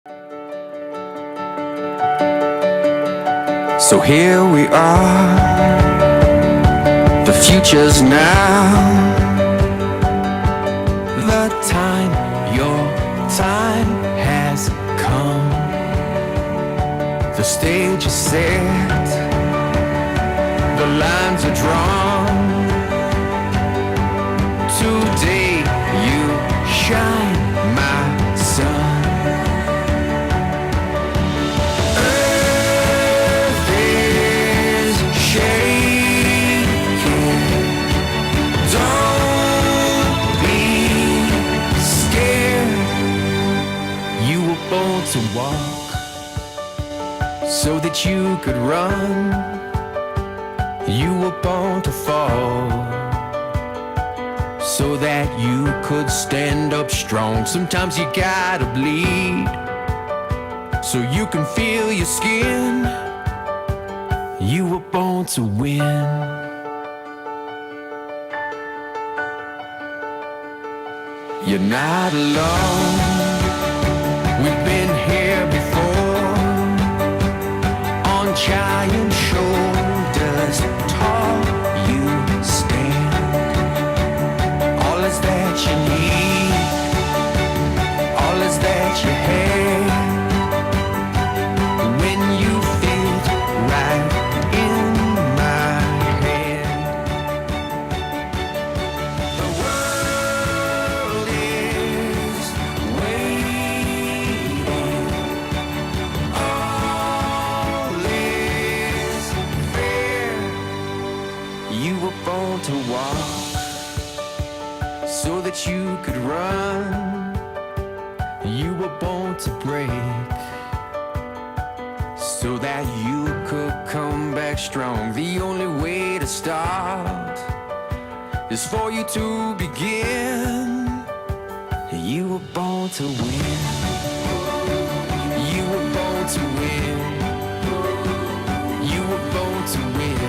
So here we are, the future's now. The time, your time has come. The stage is set, the lines are drawn. Today you shine, my son. Earth is shaking. Don't be scared. You were born to walk so that you could run. You were born to fall so that you could stand up strong. Sometimes you gotta bleed so you can feel your skin. You were born to win. You're not alone. We've been here before, on giant shoulders, tall you stand. All is that you need, all is that you have, when you fit right in my hand. The world is waiting, all is fair. You were born to walk so that you could run. You were born to break so that you could come back strong. The only way to start is for you to begin. You were born to win. You were born to win. You were born to win.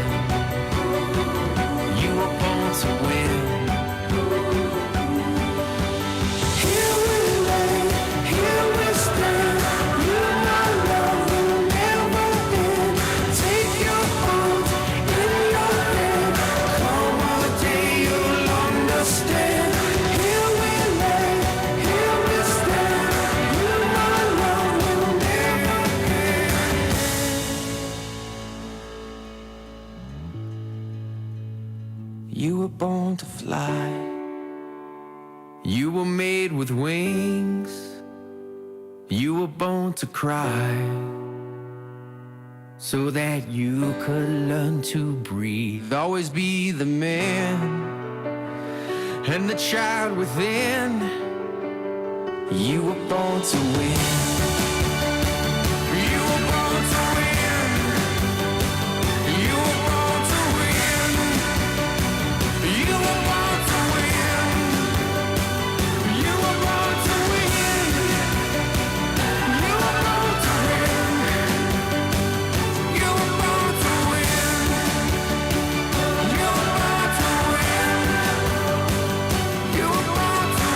You were born to win. Here we lay, here we stand. You and my love will never end. Take your heart in your hand. Come on, day you'll understand. Here we lay, here we stand. You and my love will never end. You were born to fly. You were made with wings. You were born to cry so that you could learn to breathe. Always be the man and the child within. You were born to win. You were born to win. You were born to win. You were born to win. You were born to win. You were born to win. You were born to win. You were born to win. You were born to win. You were born to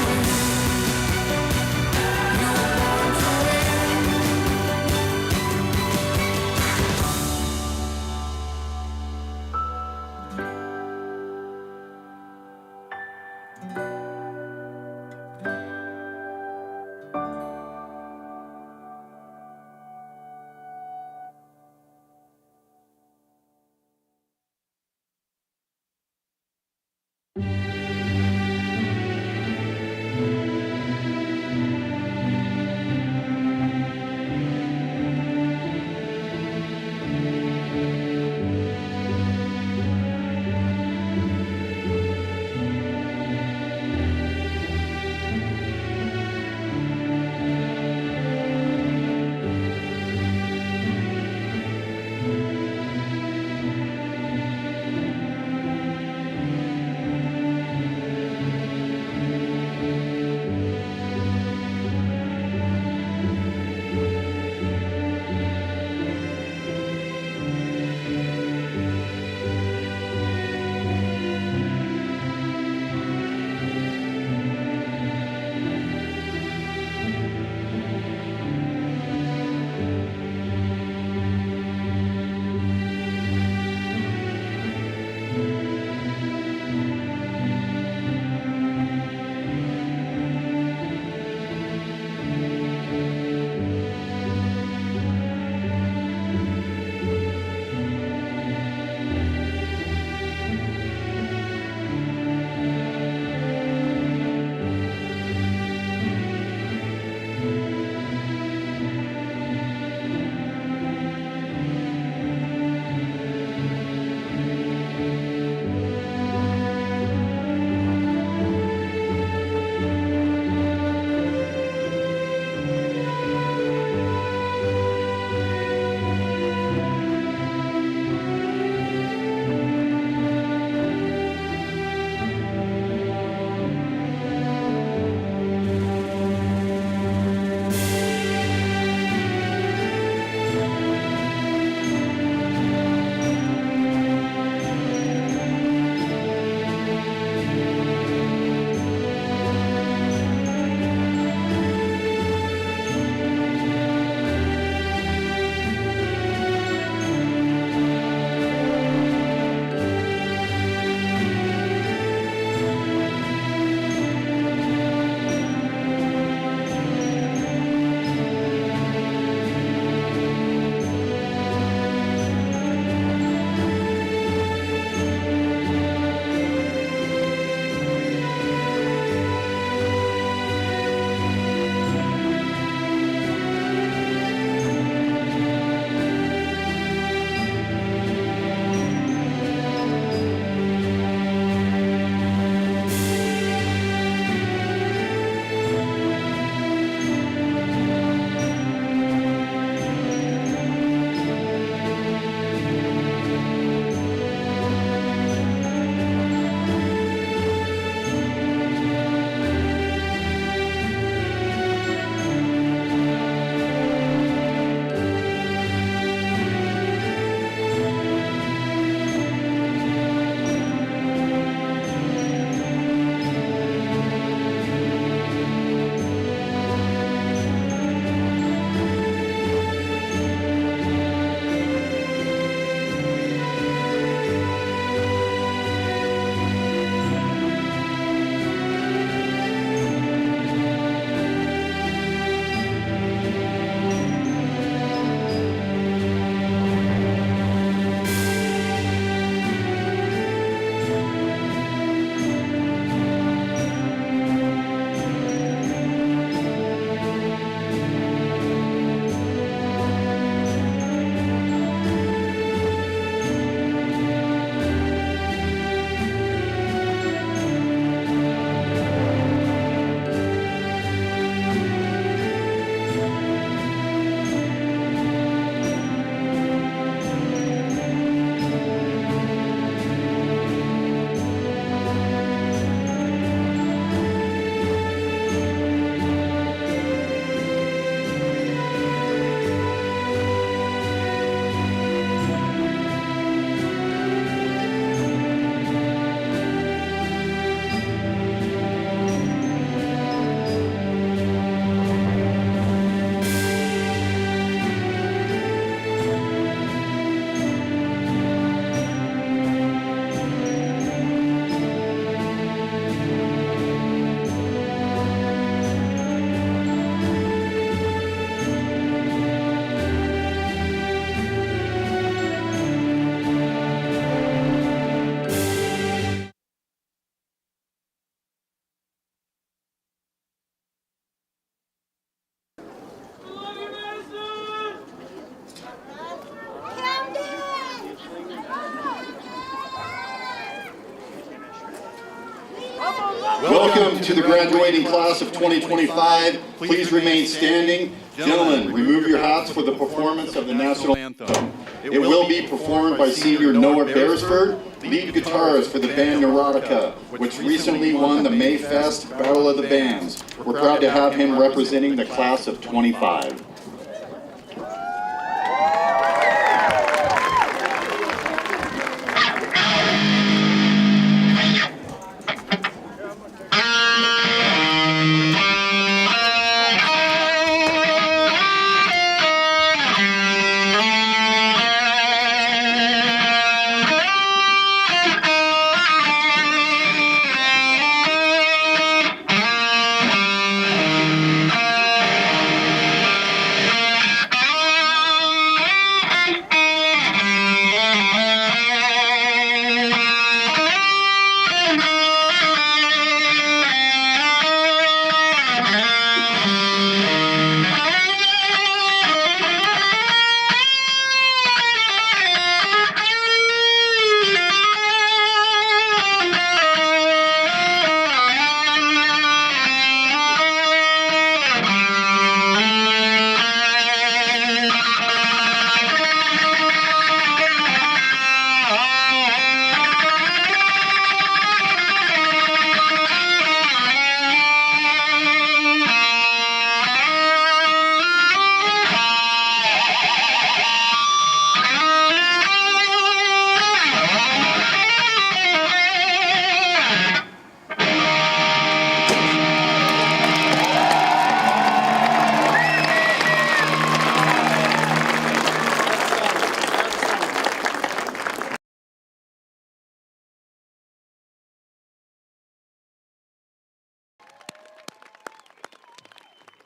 Welcome to the graduating class of 2025. Please remain standing. Gentlemen, remove your hats for the performance of the national anthem. It will be performed by senior Noah Beresford, lead guitarist for the band Neurotica, which recently won the Mayfest Battle of the Bands. We're proud to have him representing the class of 25.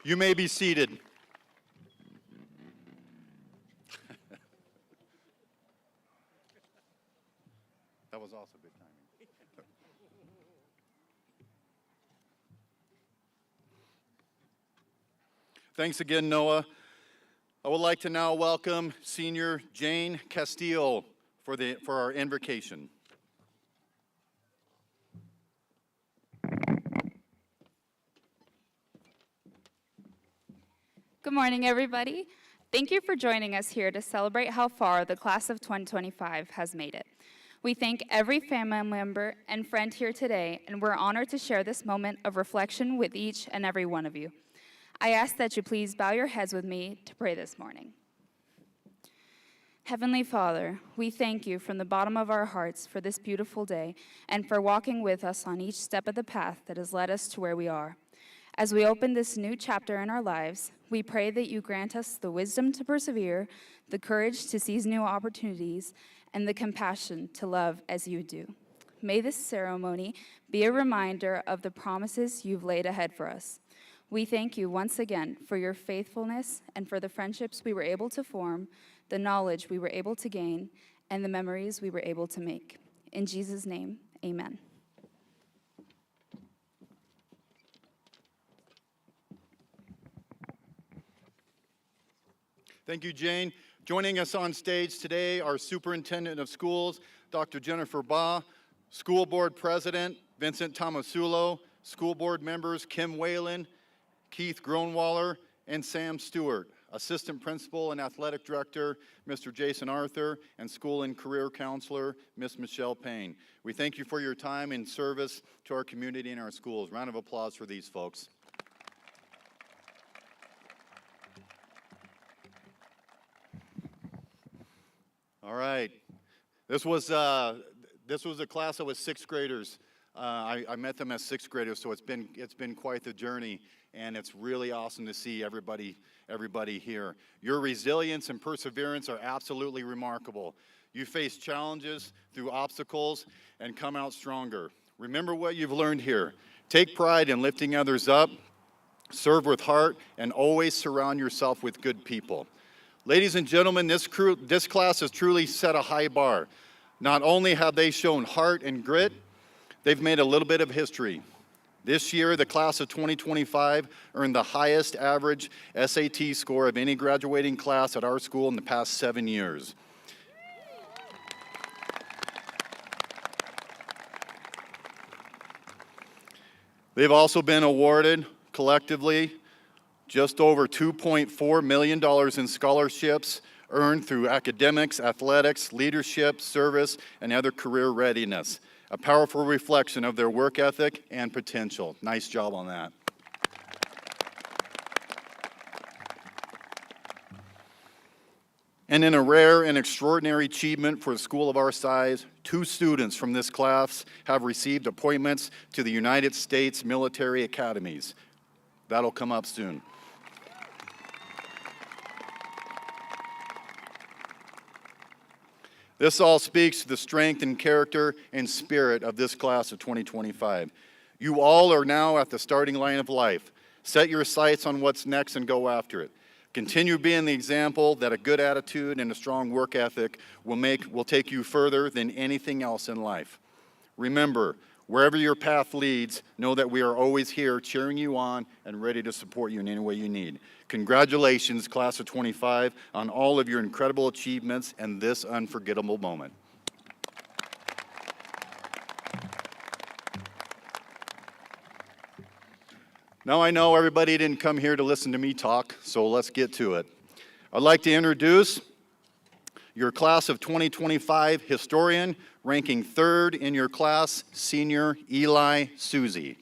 You may be seated. That was also good timing. Thanks again, Noah. I would like to now welcome Senior Jane Castillo for our invocation. Good morning, everybody. Thank you for joining us here to celebrate how far the class of 2025 has made it. We thank every family member and friend here today, and we're honored to share this moment of reflection with each and every one of you. I ask that you please bow your heads with me to pray this morning. Heavenly Father, we thank you from the bottom of our hearts for this beautiful day and for walking with us on each step of the path that has led us to where we are. As we open this new chapter in our lives, we pray that you grant us the wisdom to persevere, the courage to seize new opportunities, and the compassion to love as you do. May this ceremony be a reminder of the promises you've laid ahead for us. We thank you once again for your faithfulness and for the friendships we were able to form, the knowledge we were able to gain, and the memories we were able to make. In Jesus' name, amen. Thank you, Jane. Joining us on stage today, our Superintendent of Schools, Dr. Jennifer Baugh, School Board President, Vincent Tomasulo, School Board members, Kim Whalen, Keith Gronwaller, and Sam Stewart, Assistant Principal and Athletic Director, Mr. Jason Arthur, and School and Career Counselor, Ms. Michelle Payne. We thank you for your time and service to our community and our schools. Round of applause for these folks. All right. This was a class that was sixth graders. I met them as sixth graders, so it's been quite the journey, and it's really awesome to see everybody here. Your resilience and perseverance are absolutely remarkable. You face challenges through obstacles and come out stronger. Remember what you've learned here. Take pride in lifting others up, serve with heart, and always surround yourself with good people. Ladies and gentlemen, this class has truly set a high bar. Not only have they shown heart and grit, they've made a little bit of history. This year, the class of 2025 earned the highest average SAT score of any graduating class at our school in the past 7 years. They've also been awarded collectively just over $2.4 million in scholarships earned through academics, athletics, leadership, service, and other career readiness. A powerful reflection of their work ethic and potential. Nice job on that. And in a rare and extraordinary achievement for a school of our size, 2 students from this class have received appointments to the United States military academies. That'll come up soon. This all speaks to the strength and character and spirit of this class of 2025. You all are now at the starting line of life. Set your sights on what's next and go after it. Continue being the example that a good attitude and a strong work ethic will take you further than anything else in life. Remember, wherever your path leads, know that we are always here cheering you on and ready to support you in any way you need. Congratulations, class of 25, on all of your incredible achievements and this unforgettable moment. Now I know everybody didn't come here to listen to me talk, so let's get to it. I'd like to introduce your class of 2025 historian, ranking 3rd in your class, Senior Eli Susie.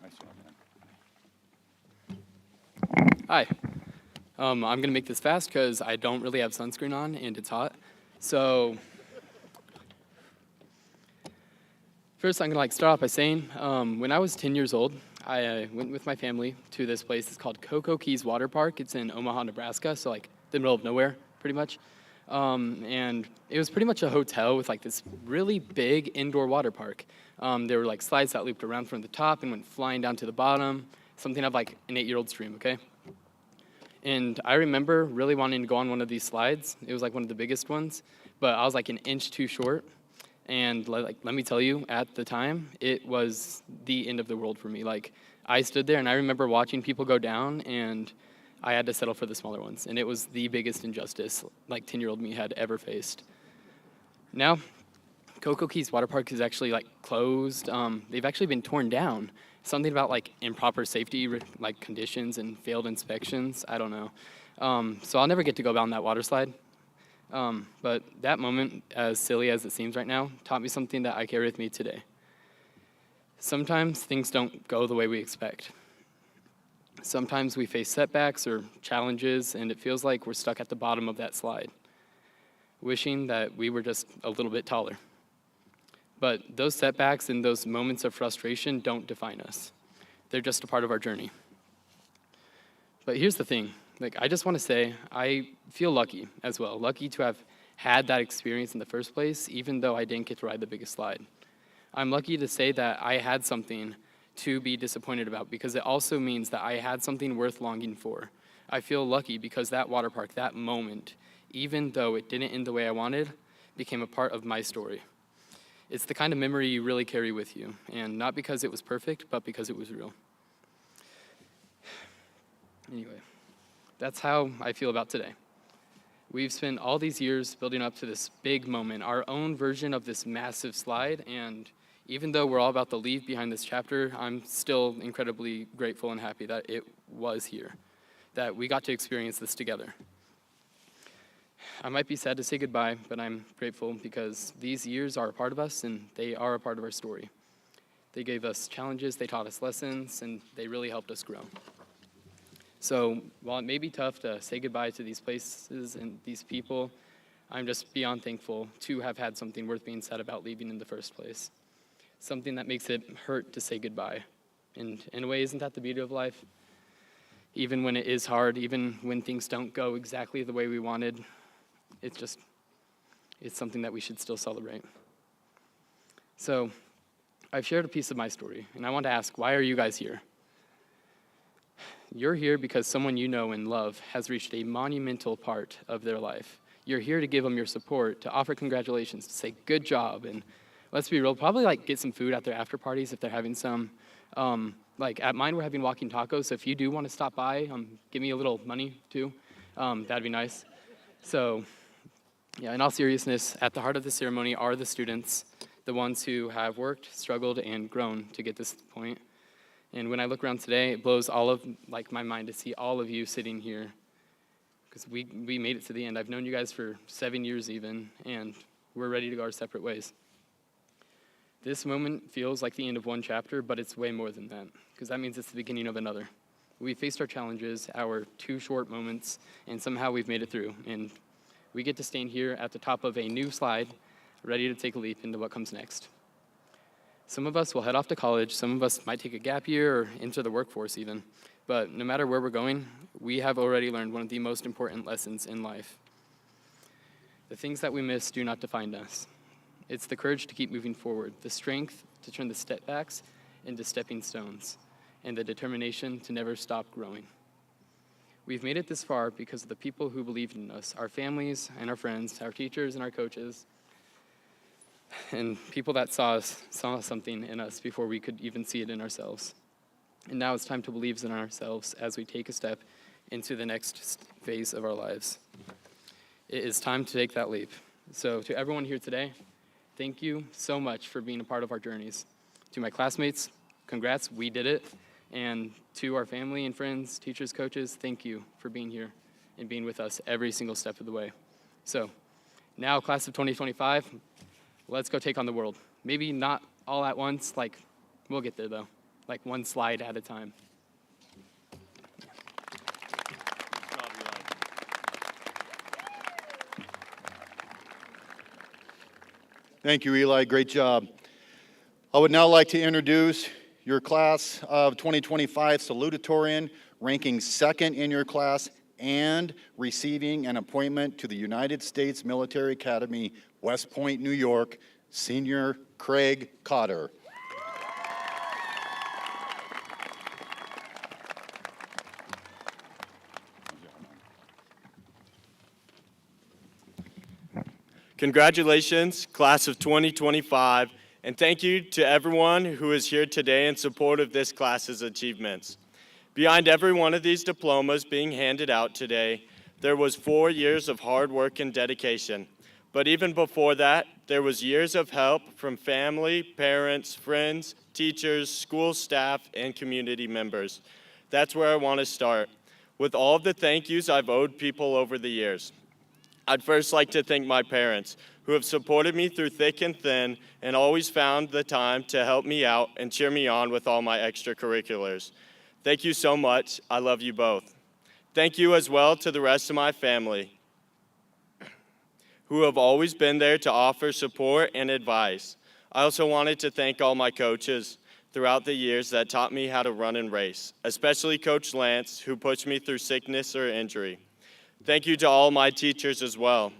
Nice job, man. Hi. I'm going to make this fast because I don't really have sunscreen on and it's hot. So first, I'm going to start off by saying when I was 10 years old, I went with my family to this place. It's called Cocoa Keys Water Park. It's in Omaha, Nebraska, so the middle of nowhere, pretty much. And it was pretty much a hotel with this really big indoor water park. There were slides that looped around from the top and went flying down to the bottom, something of an 8-year-old's dream, okay? And I remember really wanting to go on one of these slides. It was one of the biggest ones, but I was an inch too short. And let me tell you, at the time, it was the end of the world for me. I stood there and I remember watching people go down and I had to settle for the smaller ones. And it was the biggest injustice 10-year-old me had ever faced. Now, Cocoa Keys Water Park is actually closed. They've actually been torn down. Something about improper safety conditions and failed inspections. I don't know. So I'll never get to go down that water slide. But that moment, as silly as it seems right now, taught me something that I carry with me today. Sometimes things don't go the way we expect. Sometimes we face setbacks or challenges, and it feels like we're stuck at the bottom of that slide, wishing that we were just a little bit taller. But those setbacks and those moments of frustration don't define us. They're just a part of our journey. But here's the thing. I just want to say, I feel lucky as well. Lucky to have had that experience in the first place, even though I didn't get to ride the biggest slide. I'm lucky to say that I had something to be disappointed about, because it also means that I had something worth longing for. I feel lucky because that water park, that moment, even though it didn't end the way I wanted, became a part of my story. It's the kind of memory you really carry with you, and not because it was perfect, but because it was real. Anyway. That's how I feel about today. We've spent all these years building up to this big moment, our own version of this massive slide, and even though we're all about to leave behind this chapter, I'm still incredibly grateful and happy that it was here, that we got to experience this together. I might be sad to say goodbye, but I'm grateful because these years are a part of us and they are a part of our story. They gave us challenges, they taught us lessons, and they really helped us grow. So while it may be tough to say goodbye to these places and these people, I'm just beyond thankful to have had something worth being said about leaving in the first place. Something that makes it hurt to say goodbye. And in a way, isn't that the beauty of life? Even when it is hard, even when things don't go exactly the way we wanted, it's something that we should still celebrate. So I've shared a piece of my story, and I want to ask, why are you guys here? You're here because someone you know and love has reached a monumental part of their life. You're here to give them your support, to offer congratulations, to say good job, and let's be real, probably get some food at their after parties if they're having some. At mine, we're having walking tacos, so if you do want to stop by, give me a little money too. That'd be nice. So Yeah, in all seriousness, at the heart of the ceremony are the students, the ones who have worked, struggled, and grown to get this point. And when I look around today, it blows my mind to see all of you sitting here, because we made it to the end. I've known you guys for 7 years even, and we're ready to go our separate ways. This moment feels like the end of one chapter, but it's way more than that, because that means it's the beginning of another. We faced our challenges, our 2 short moments, and somehow we've made it through. And we get to stand here at the top of a new slide, ready to take a leap into what comes next. Some of us will head off to college, some of us might take a gap year or enter the workforce even. But no matter where we're going, we have already learned one of the most important lessons in life. The things that we miss do not define us. It's the courage to keep moving forward, the strength to turn the setbacks into stepping stones, and the determination to never stop growing. We've made it this far because of the people who believed in us, our families and our friends, our teachers and our coaches, and people that saw something in us before we could even see it in ourselves. And now it's time to believe in ourselves as we take a step into the next phase of our lives. It is time to take that leap. So to everyone here today, thank you so much for being a part of our journeys. To my classmates, congrats, we did it. And to our family and friends, teachers, coaches, thank you for being here and being with us every single step of the way. So now, class of 2025, let's go take on the world. Maybe not all at once, we'll get there though, one slide at a time. Thank you, Eli. Great job. I would now like to introduce your class of 2025 Salutatorian, ranking 2nd in your class and receiving an appointment to the United States Military Academy, West Point, New York, Senior Craig Cotter. Congratulations, class of 2025, and thank you to everyone who is here today in support of this class's achievements. Behind every one of these diplomas being handed out today, there was 4 years of hard work and dedication. But even before that, there was years of help from family, parents, friends, teachers, school staff, and community members. That's where I want to start, with all of the thank yous I've owed people over the years. I'd first like to thank my parents, who have supported me through thick and thin and always found the time to help me out and cheer me on with all my extracurriculars. Thank you so much. I love you both. Thank you as well to the rest of my family, who have always been there to offer support and advice. I also wanted to thank all my coaches throughout the years that taught me how to run and race, especially Coach Lance, who pushed me through sickness or injury. Thank you to all my teachers as well.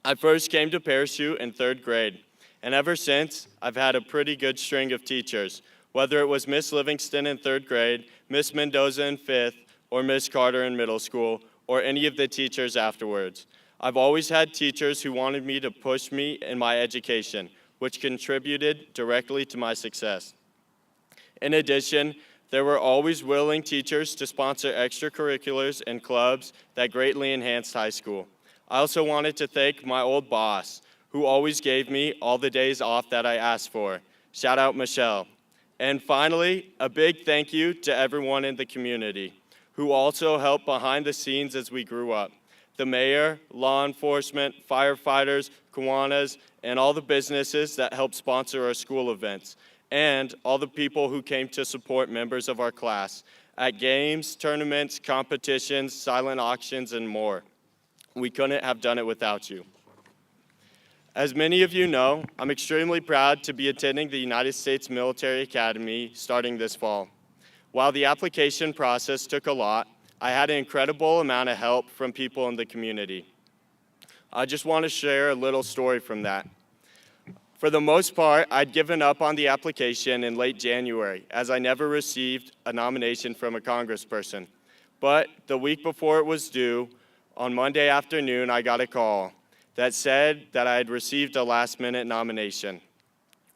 I first came to Parachute in 3rd grade, and ever since, I've had a pretty good string of teachers, whether it was Miss Livingston in 3rd grade, Miss Mendoza in 5th, or Miss Carter in middle school, or any of the teachers afterwards. I've always had teachers who wanted me to push me in my education, which contributed directly to my success. In addition, there were always willing teachers to sponsor extracurriculars and clubs that greatly enhanced high school. I also wanted to thank my old boss, who always gave me all the days off that I asked for. Shout out Michelle. And finally, a big thank you to everyone in the community, who also helped behind the scenes as we grew up. The mayor, law enforcement, firefighters, Kiwanis, and all the businesses that help sponsor our school events, and all the people who came to support members of our class at games, tournaments, competitions, silent auctions, and more. We couldn't have done it without you. As many of you know, I'm extremely proud to be attending the United States Military Academy starting this fall. While the application process took a lot, I had an incredible amount of help from people in the community. I just want to share a little story from that. For the most part, I'd given up on the application in late January, as I never received a nomination from a congressperson. But the week before it was due, on Monday afternoon, I got a call that said that I had received a last-minute nomination,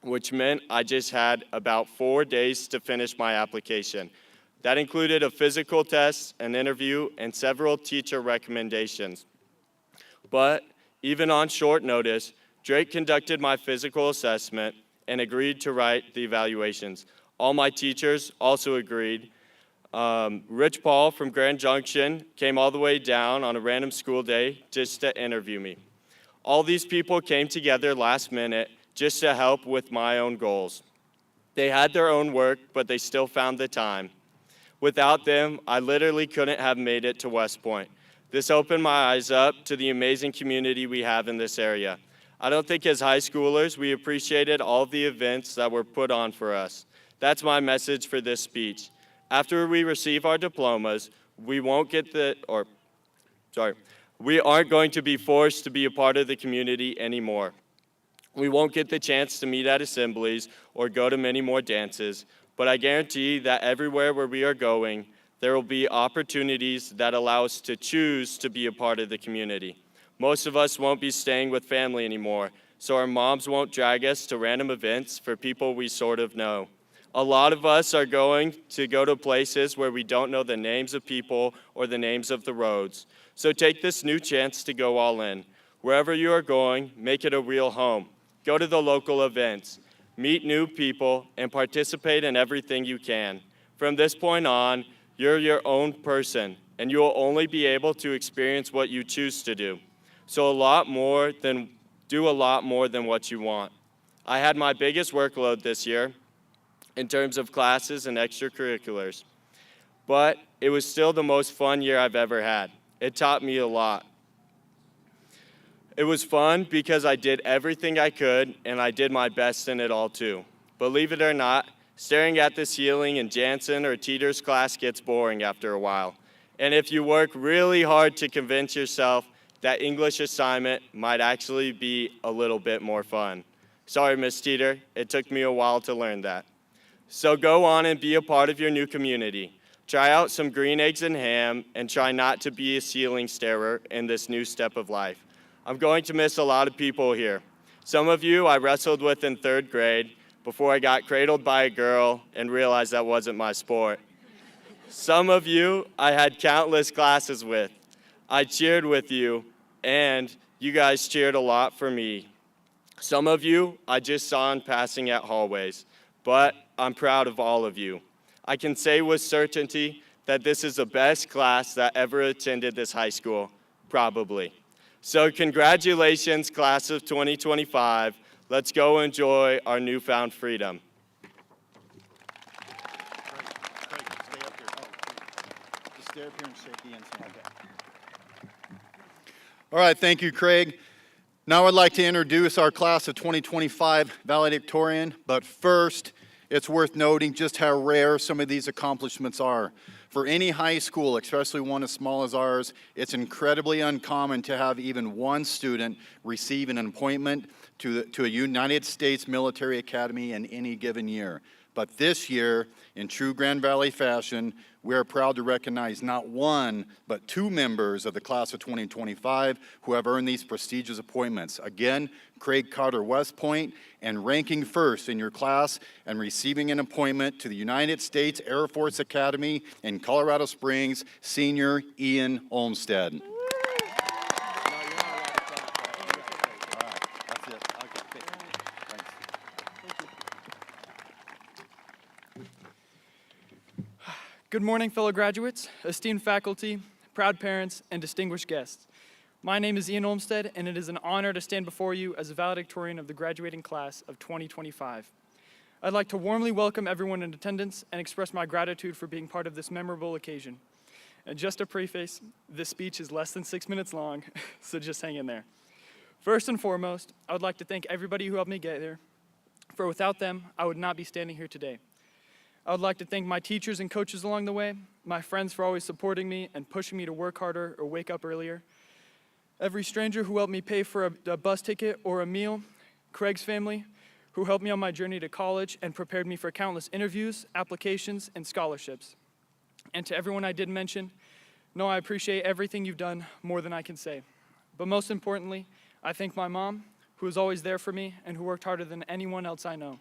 which meant I just had about 4 days to finish my application. That included a physical test, an interview, and several teacher recommendations. But Even on short notice, Drake conducted my physical assessment and agreed to write the evaluations. All my teachers also agreed. Rich Paul from Grand Junction came all the way down on a random school day just to interview me. All these people came together last minute just to help with my own goals. They had their own work, but they still found the time. Without them, I literally couldn't have made it to West Point. This opened my eyes up to the amazing community we have in this area. I don't think as high schoolers we appreciated all of the events that were put on for us. That's my message for this speech. After we receive our diplomas, we aren't going to be forced to be a part of the community anymore. We won't get the chance to meet at assemblies or go to many more dances, but I guarantee that everywhere where we are going, there will be opportunities that allow us to choose to be a part of the community. Most of us won't be staying with family anymore, so our moms won't drag us to random events for people we sort of know. A lot of us are going to go to places where we don't know the names of people or the names of the roads. So take this new chance to go all in. Wherever you are going, make it a real home. Go to the local events, meet new people, and participate in everything you can. From this point on, you're your own person, and you will only be able to experience what you choose to do. So do a lot more than what you want. I had my biggest workload this year in terms of classes and extracurriculars, but it was still the most fun year I've ever had. It taught me a lot. It was fun because I did everything I could, and I did my best in it all too. Believe it or not, staring at the ceiling in Jansen or Teeter's class gets boring after a while. And if you work really hard to convince yourself that English assignment might actually be a little bit more fun. Sorry, Miss Teeter, it took me a while to learn that. So go on and be a part of your new community. Try out some green eggs and ham, and try not to be a ceiling starer in this new step of life. I'm going to miss a lot of people here. Some of you I wrestled with in 3rd grade before I got cradled by a girl and realized that wasn't my sport. Some of you I had countless classes with. I cheered with you, and you guys cheered a lot for me. Some of you I just saw in passing at hallways, but I'm proud of all of you. I can say with certainty that this is the best class that ever attended this high school, probably. So congratulations, class of 2025. Let's go enjoy our newfound freedom. Just stay up here and shake Ian's hand. All right, thank you, Craig. Now I'd like to introduce our class of 2025 valedictorian, but first, it's worth noting just how rare some of these accomplishments are. For any high school, especially one as small as ours, it's incredibly uncommon to have even one student receive an appointment to a United States military academy in any given year. But this year, in true Grand Valley fashion, we are proud to recognize not one, but 2 members of the class of 2025 who have earned these prestigious appointments. Again, Craig Carter West Point, and ranking first in your class and receiving an appointment to the United States Air Force Academy in Colorado Springs, Senior Ian Olmstead. Good morning, fellow graduates, esteemed faculty, proud parents, and distinguished guests. My name is Ian Olmstead, and it is an honor to stand before you as a valedictorian of the graduating class of 2025. I'd like to warmly welcome everyone in attendance and express my gratitude for being part of this memorable occasion. And just a preface, this speech is less than 6 minutes long, so just hang in there. First and foremost, I would like to thank everybody who helped me get here, for without them, I would not be standing here today. I would like to thank my teachers and coaches along the way, my friends for always supporting me and pushing me to work harder or wake up earlier, every stranger who helped me pay for a bus ticket or a meal, Craig's family, who helped me on my journey to college and prepared me for countless interviews, applications, and scholarships. And to everyone I did mention, know I appreciate everything you've done more than I can say. But most importantly, I thank my mom, who is always there for me and who worked harder than anyone else I know.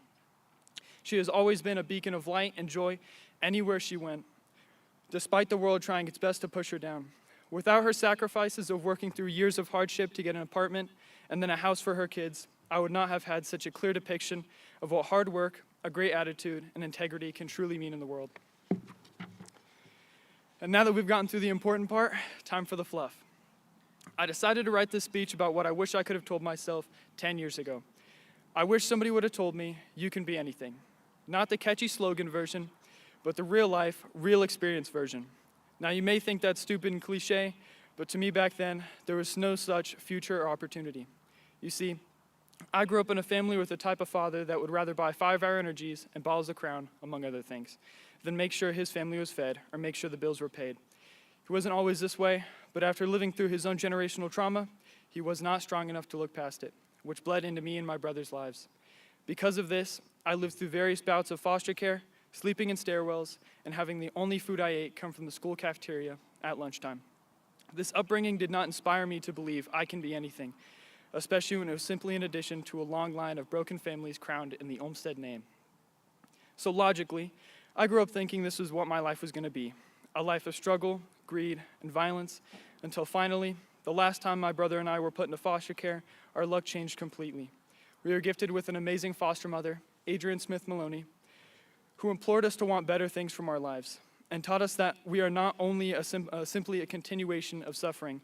She has always been a beacon of light and joy anywhere she went, despite the world trying its best to push her down. Without her sacrifices of working through years of hardship to get an apartment and then a house for her kids, I would not have had such a clear depiction of what hard work, a great attitude, and integrity can truly mean in the world. And now that we've gotten through the important part, time for the fluff. I decided to write this speech about what I wish I could have told myself 10 years ago. I wish somebody would have told me, you can be anything. Not the catchy slogan version, but the real life, real experience version. Now you may think that's stupid and cliche, but to me back then, there was no such future or opportunity. You see, I grew up in a family with a type of father that would rather buy 5-hour energies and bottles of Crown, among other things, than make sure his family was fed or make sure the bills were paid. He wasn't always this way, but after living through his own generational trauma, he was not strong enough to look past it, which bled into me and my brother's lives. Because of this, I lived through various bouts of foster care, sleeping in stairwells, and having the only food I ate come from the school cafeteria at lunchtime. This upbringing did not inspire me to believe I can be anything, especially when it was simply an addition to a long line of broken families crowned in the Olmsted name. So logically, I grew up thinking this was what my life was going to be, a life of struggle, greed, and violence, until finally, the last time my brother and I were put into foster care, our luck changed completely. We were gifted with an amazing foster mother, Adrienne Smith Maloney, who implored us to want better things from our lives and taught us that we are not only simply a continuation of suffering.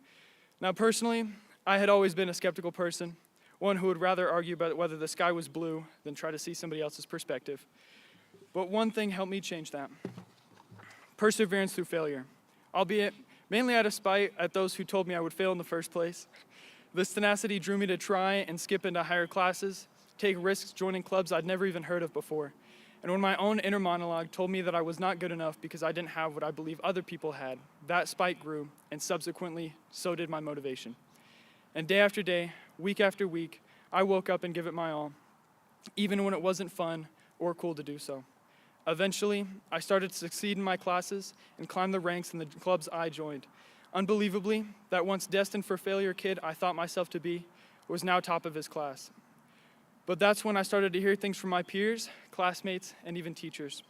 Now personally, I had always been a skeptical person, one who would rather argue about whether the sky was blue than try to see somebody else's perspective. But one thing helped me change that: perseverance through failure. Albeit mainly out of spite at those who told me I would fail in the first place. This tenacity drew me to try and skip into higher classes, take risks joining clubs I'd never even heard of before. And when my own inner monologue told me that I was not good enough because I didn't have what I believe other people had, that spite grew, and subsequently, so did my motivation. And day after day, week after week, I woke up and gave it my all, even when it wasn't fun or cool to do so. Eventually, I started to succeed in my classes and climb the ranks in the clubs I joined. Unbelievably, that once destined for failure kid I thought myself to be was now top of his class. But that's when I started to hear things from my peers, classmates, and even teachers.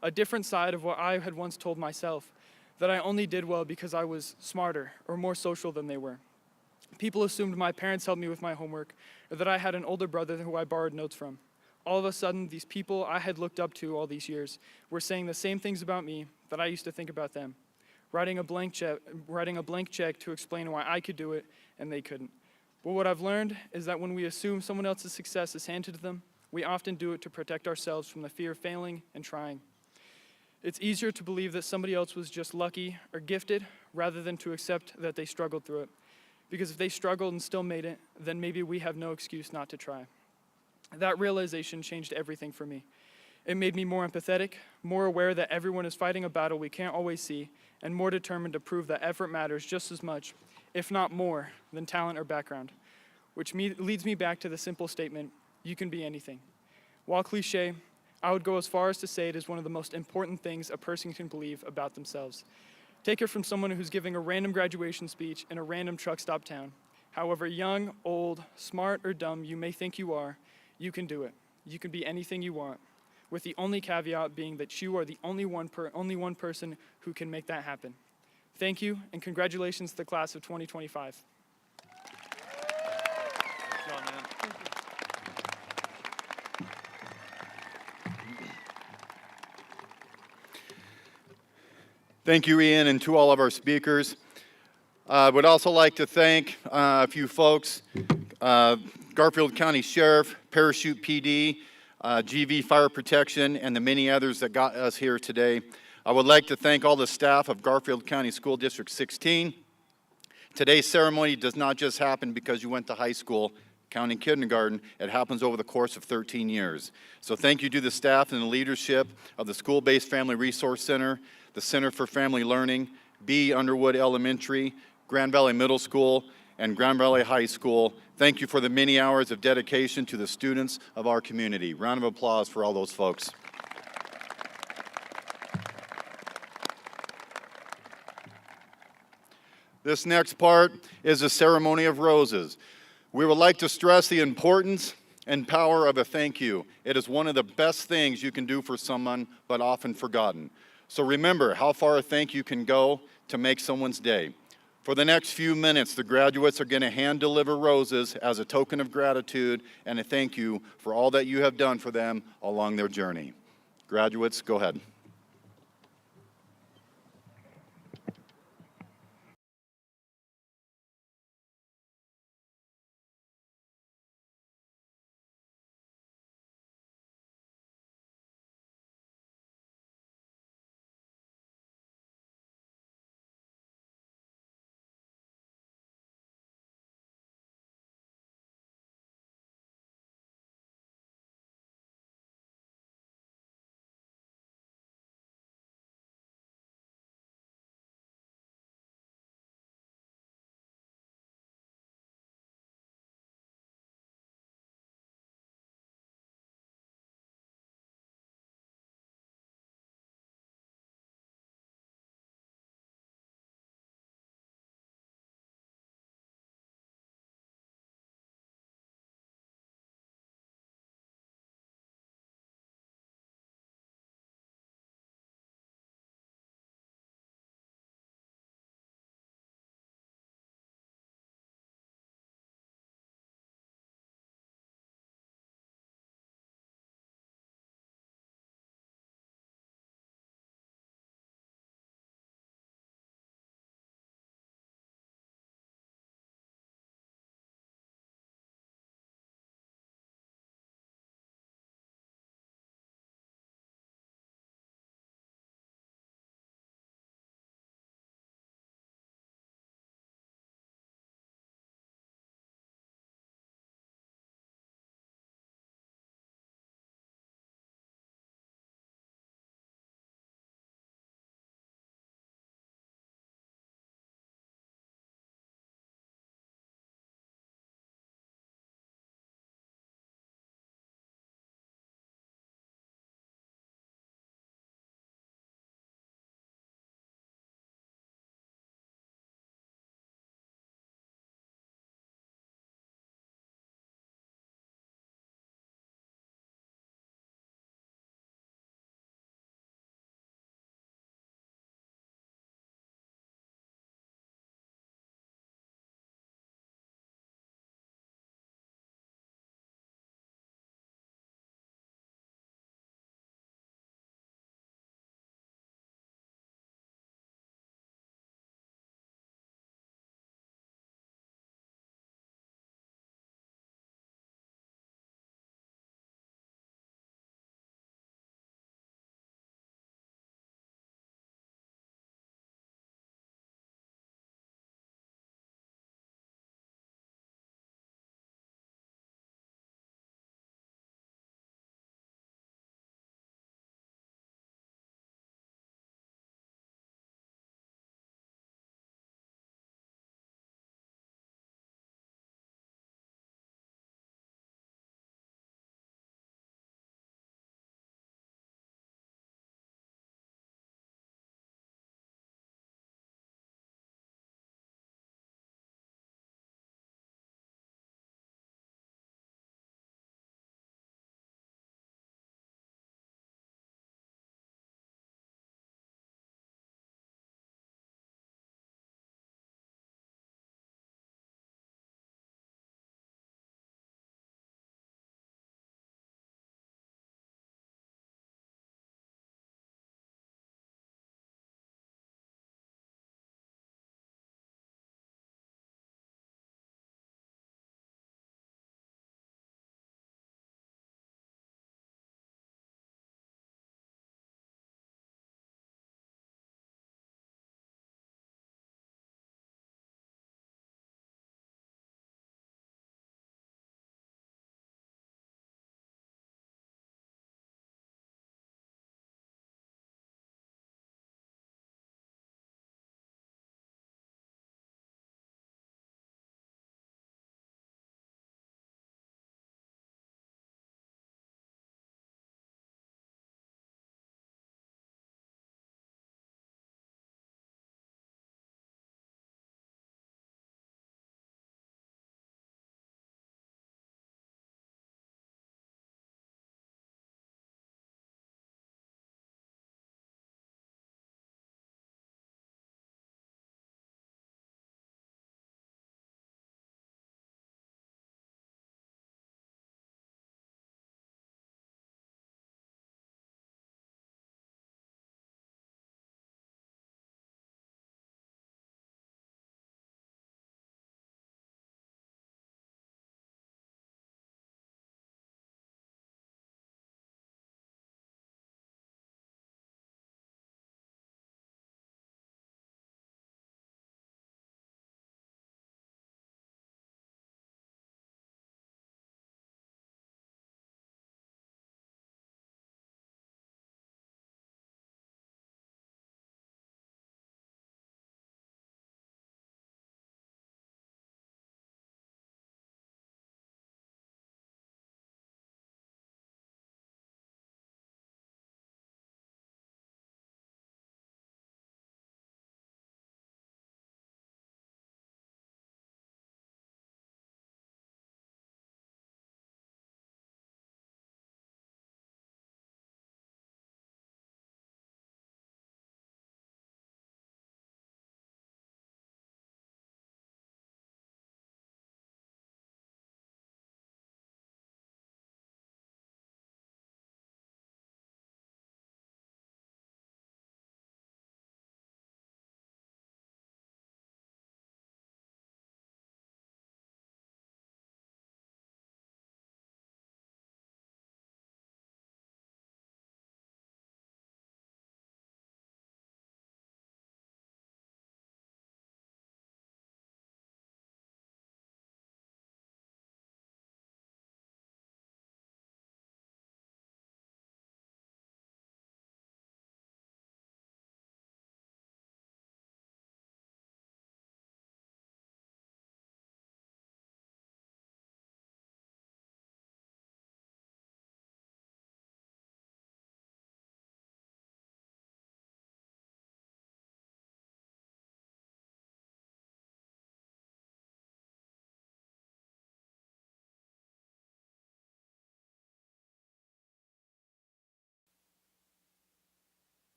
A different side of what I had once told myself, that I only did well because I was smarter or more social than they were. People assumed my parents helped me with my homework, or that I had an older brother who I borrowed notes from. All of a sudden, these people I had looked up to all these years were saying the same things about me that I used to think about them, writing a blank check to explain why I could do it and they couldn't. But what I've learned is that when we assume someone else's success is handed to them, we often do it to protect ourselves from the fear of failing and trying. It's easier to believe that somebody else was just lucky or gifted rather than to accept that they struggled through it. Because if they struggled and still made it, then maybe we have no excuse not to try. That realization changed everything for me. It made me more empathetic, more aware that everyone is fighting a battle we can't always see, and more determined to prove that effort matters just as much, if not more, than talent or background. Which leads me back to the simple statement, you can be anything. While cliche, I would go as far as to say it is one of the most important things a person can believe about themselves. Take it from someone who's giving a random graduation speech in a random truck stop town. However young, old, smart, or dumb you may think you are, you can do it. You can be anything you want, with the only caveat being that you are the only one person who can make that happen. Thank you, and congratulations to the class of 2025. Thank you, Ian, and to all of our speakers. I would also like to thank a few folks, Garfield County Sheriff, Parachute PD, GV Fire Protection, and the many others that got us here today. I would like to thank all the staff of Garfield County School District 16. Today's ceremony does not just happen because you went to high school, county kindergarten. It happens over the course of 13 years. So thank you to the staff and the leadership of the School-Based Family Resource Center, the Center for Family Learning, B. Underwood Elementary, Grand Valley Middle School, and Grand Valley High School. Thank you for the many hours of dedication to the students of our community. Round of applause for all those folks. This next part is a ceremony of roses. We would like to stress the importance and power of a thank you. It is one of the best things you can do for someone, but often forgotten. So remember how far a thank you can go to make someone's day. For the next few minutes, the graduates are going to hand deliver roses as a token of gratitude and a thank you for all that you have done for them along their journey. Graduates, go ahead.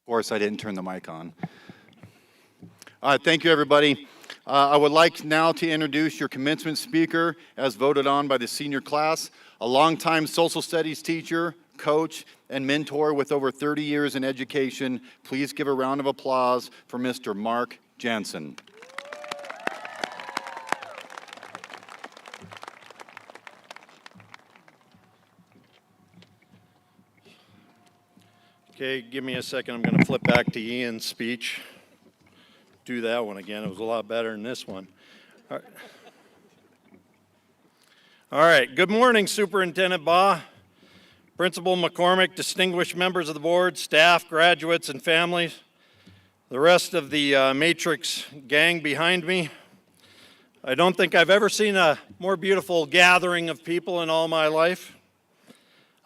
course, I didn't turn the mic on. Thank you, everybody. I would like now to introduce your commencement speaker, as voted on by the senior class, a longtime social studies teacher, coach, and mentor with over 30 years in education. Please give a round of applause for Mr. Mark Jansen. Okay, give me a second. I'm going to flip back to Ian's speech. Do that one again. It was a lot better than this one. All right. Good morning, Superintendent Baugh, Principal McCormick, distinguished members of the board, staff, graduates, and families, the rest of the Matrix gang behind me. I don't think I've ever seen a more beautiful gathering of people in all my life.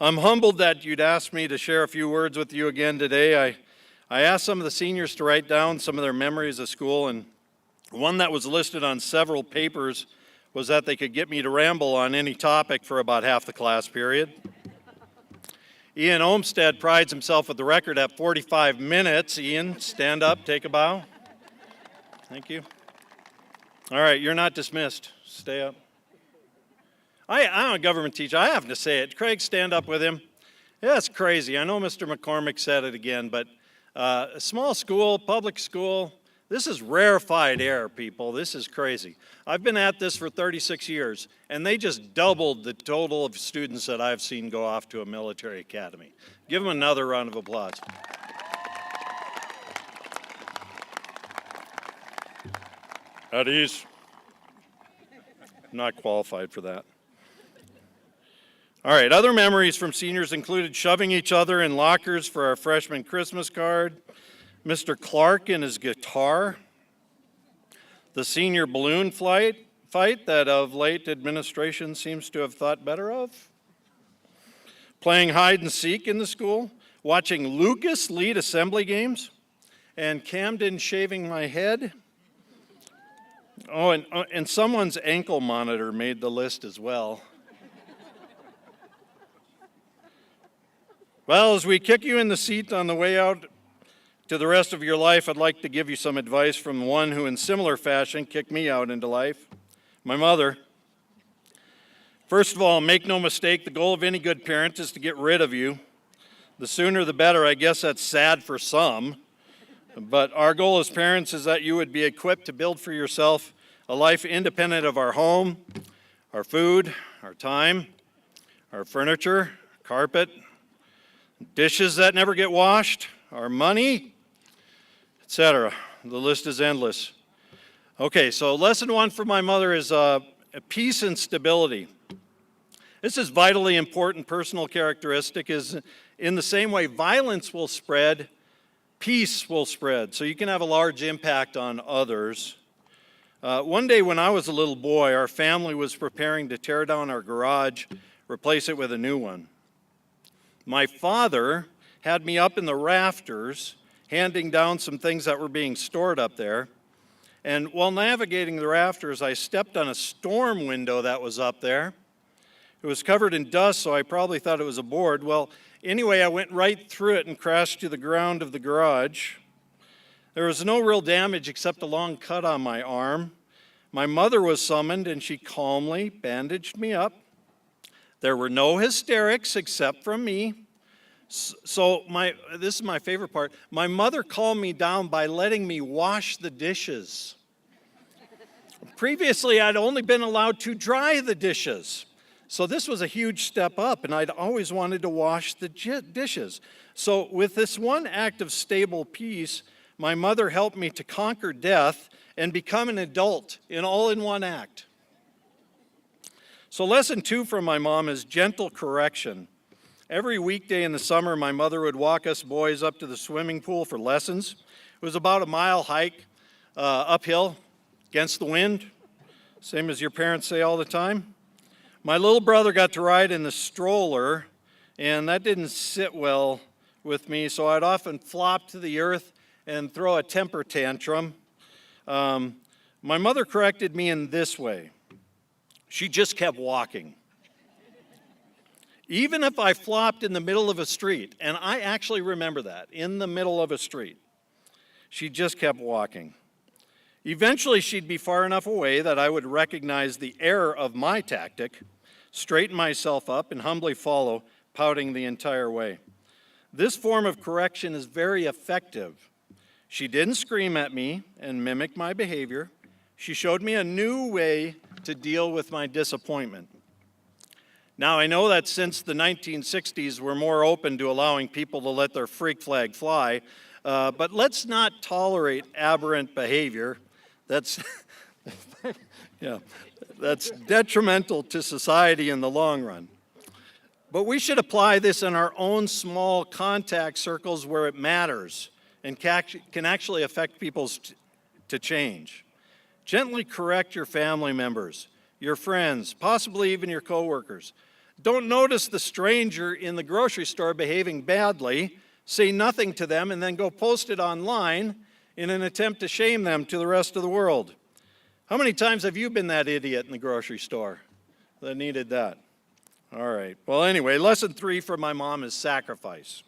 I'm humbled that you'd asked me to share a few words with you again today. I asked some of the seniors to write down some of their memories of school, and one that was listed on several papers was that they could get me to ramble on any topic for about half the class period. Ian Olmstead prides himself with the record at 45 minutes. Ian, stand up, take a bow. Thank you. All right, you're not dismissed. Stay up. I'm a government teacher. I have to say it. Craig, stand up with him. Yeah, it's crazy. I know Mr. McCormick said it again, but a small school, public school, this is rarefied air, people. This is crazy. I've been at this for 36 years, and they just doubled the total of students that I've seen go off to a military academy. Give them another round of applause. At ease. Not qualified for that. All right, other memories from seniors included shoving each other in lockers for our freshman Christmas card, Mr. Clark and his guitar, the senior balloon fight that of late administration seems to have thought better of, playing hide and seek in the school, watching Lucas lead assembly games, and Camden shaving my head. Oh, and someone's ankle monitor made the list as well. Well, as we kick you in the seat on the way out to the rest of your life, I'd like to give you some advice from one who in similar fashion kicked me out into life, my mother. First of all, make no mistake, the goal of any good parent is to get rid of you. The sooner the better. I guess that's sad for some, but our goal as parents is that you would be equipped to build for yourself a life independent of our home, our food, our time, our furniture, carpet, dishes that never get washed, our money, etc. The list is endless. Okay, so lesson one from my mother is peace and stability. This is vitally important personal characteristic. Is in the same way violence will spread, peace will spread. So you can have a large impact on others. One day when I was a little boy, our family was preparing to tear down our garage, replace it with a new one. My father had me up in the rafters, handing down some things that were being stored up there. And while navigating the rafters, I stepped on a storm window that was up there. It was covered in dust, so I probably thought it was a board. Well, anyway, I went right through it and crashed to the ground of the garage. There was no real damage except a long cut on my arm. My mother was summoned, and she calmly bandaged me up. There were no hysterics except from me. So this is my favorite part. My mother calmed me down by letting me wash the dishes. Previously, I'd only been allowed to dry the dishes. So this was a huge step up, and I'd always wanted to wash the dishes. So with this one act of stable peace, my mother helped me to conquer death and become an adult in one act. So lesson two from my mom is gentle correction. Every weekday in the summer, my mother would walk us boys up to the swimming pool for lessons. It was about a mile hike uphill against the wind, same as your parents say all the time. My little brother got to ride in the stroller, and that didn't sit well with me, so I'd often flop to the earth and throw a temper tantrum. My mother corrected me in this way. She just kept walking. Even if I flopped in the middle of a street, and I actually remember that, in the middle of a street, she just kept walking. Eventually, she'd be far enough away that I would recognize the error of my tactic, straighten myself up, and humbly follow, pouting the entire way. This form of correction is very effective. She didn't scream at me and mimic my behavior. She showed me a new way to deal with my disappointment. Now, I know that since the 1960s, we're more open to allowing people to let their freak flag fly, but let's not tolerate aberrant behavior. That's, that's detrimental to society in the long run. But we should apply this in our own small contact circles where it matters and can actually affect people to change. Gently correct your family members, your friends, possibly even your coworkers. Don't notice the stranger in the grocery store behaving badly, say nothing to them, and then go post it online in an attempt to shame them to the rest of the world. How many times have you been that idiot in the grocery store that needed that? All right. Well, anyway, lesson 3 from my mom is sacrifice.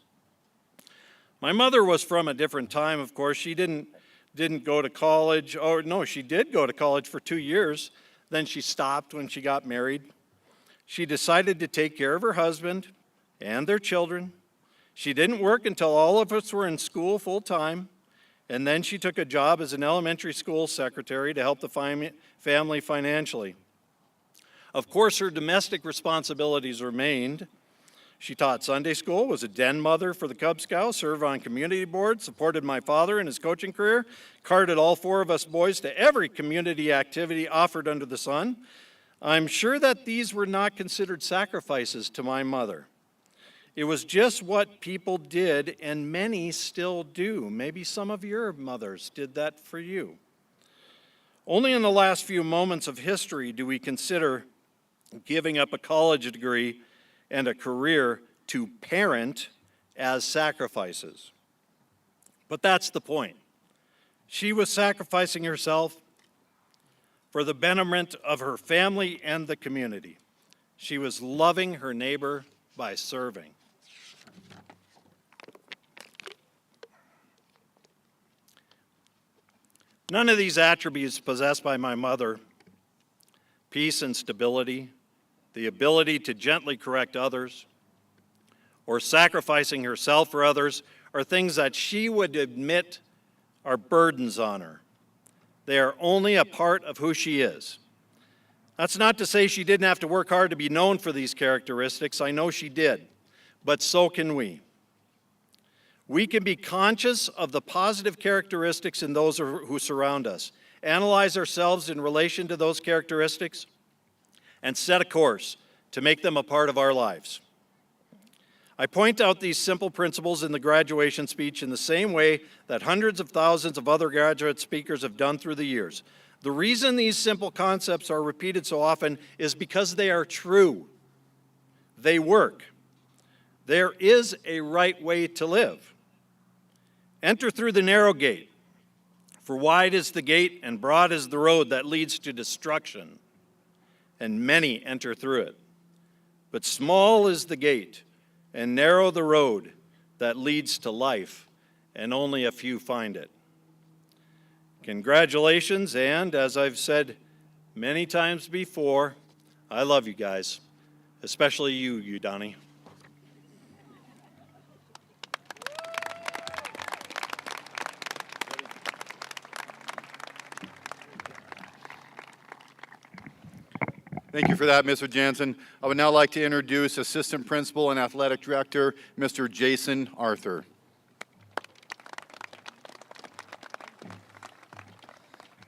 My mother was from a different time, of course. She didn't go to college. Oh, no, she did go to college for 2 years. Then she stopped when she got married. She decided to take care of her husband and their children. She didn't work until all of us were in school full time. And then she took a job as an elementary school secretary to help the family financially. Of course, her domestic responsibilities remained. She taught Sunday school, was a den mother for the Cub Scouts, served on community board, supported my father in his coaching career, carted all 4 of us boys to every community activity offered under the sun. I'm sure that these were not considered sacrifices to my mother. It was just what people did, and many still do. Maybe some of your mothers did that for you. Only in the last few moments of history do we consider giving up a college degree and a career to parent as sacrifices. But that's the point. She was sacrificing herself for the betterment of her family and the community. She was loving her neighbor by serving. None of these attributes possessed by my mother, peace and stability, the ability to gently correct others, or sacrificing herself for others, are things that she would admit are burdens on her. They are only a part of who she is. That's not to say she didn't have to work hard to be known for these characteristics. I know she did, but so can we. We can be conscious of the positive characteristics in those who surround us, analyze ourselves in relation to those characteristics, and set a course to make them a part of our lives. I point out these simple principles in the graduation speech in the same way that hundreds of thousands of other graduate speakers have done through the years. The reason these simple concepts are repeated so often is because they are true. They work. There is a right way to live. Enter through the narrow gate, for wide is the gate and broad is the road that leads to destruction, and many enter through it. But small is the gate and narrow the road that leads to life, and only a few find it. Congratulations, and as I've said many times before, I love you guys, especially you, Donnie. Thank you for that, Mr. Jansen. I would now like to introduce Assistant Principal and Athletic Director, Mr. Jason Arthur.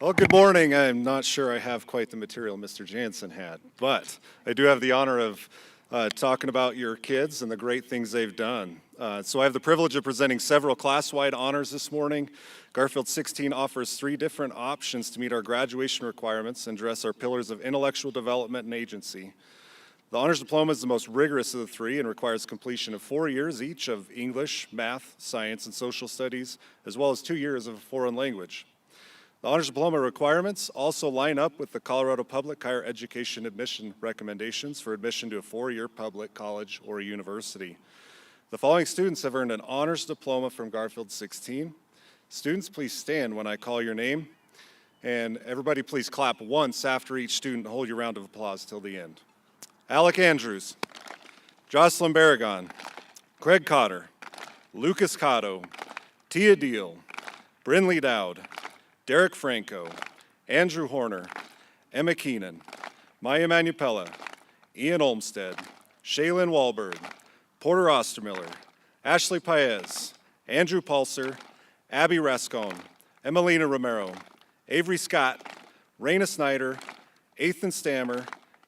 Well, good morning. I'm not sure I have quite the material Mr. Jansen had, but I do have the honor of talking about your kids and the great things they've done. So I have the privilege of presenting several class-wide honors this morning. Garfield 16 offers 3 different options to meet our graduation requirements and address our pillars of intellectual development and agency. The honors diploma is the most rigorous of the 3 and requires completion of 4 years each of English, math, science, and social studies, as well as 2 years of a foreign language. The honors diploma requirements also line up with the Colorado Public Higher Education admission recommendations for admission to a four-year public college or university. The following students have earned an honors diploma from Garfield 16. Students, please stand when I call your name. And everybody please clap once after each student. Hold your round of applause till the end. Alec Andrews, Jocelyn Barragon, Craig Cotter, Lucas Cotto, Tia Deal, Brinley Dowd, Derek Franco, Andrew Horner, Emma Keenan, Maya Manupella, Ian Olmstead, Shaylin Wahlberg, Porter Ostermiller, Ashley Paez, Andrew Pulser, Abby Rascon, Emelina Romero, Avery Scott, Raina Snyder, Ethan Stammer,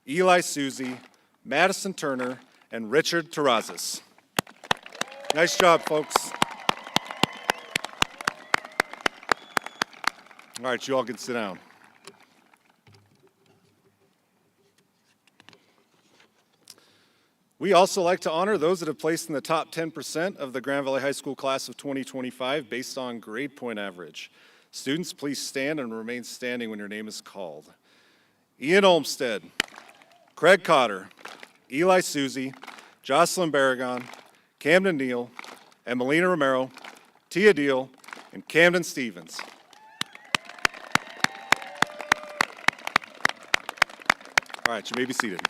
Eli Susie, Madison Turner, and Richard Terrazas. Nice job, folks. All right, you all can sit down. We also like to honor those that have placed in the top 10% of the Grand Valley High School class of 2025 based on grade point average. Students, please stand and remain standing when your name is called. Ian Olmstead, Craig Cotter, Eli Susie, Jocelyn Barragon, Camden Neal, Emelina Romero, Tia Deal, and Camden Stevens. All right, you may be seated.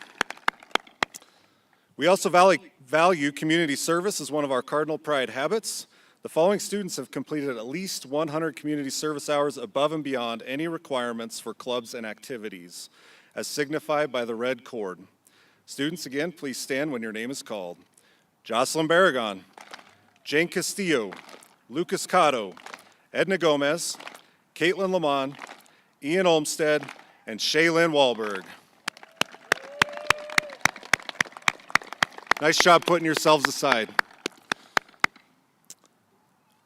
We also value community service as one of our cardinal pride habits. The following students have completed at least 100 community service hours above and beyond any requirements for clubs and activities, as signified by the red cord. Students, again, please stand when your name is called. Jocelyn Barragon, Jane Castillo, Lucas Cotto, Edna Gomez, Caitlin Lamont, Ian Olmstead, and Shaylin Wahlberg. Nice job putting yourselves aside.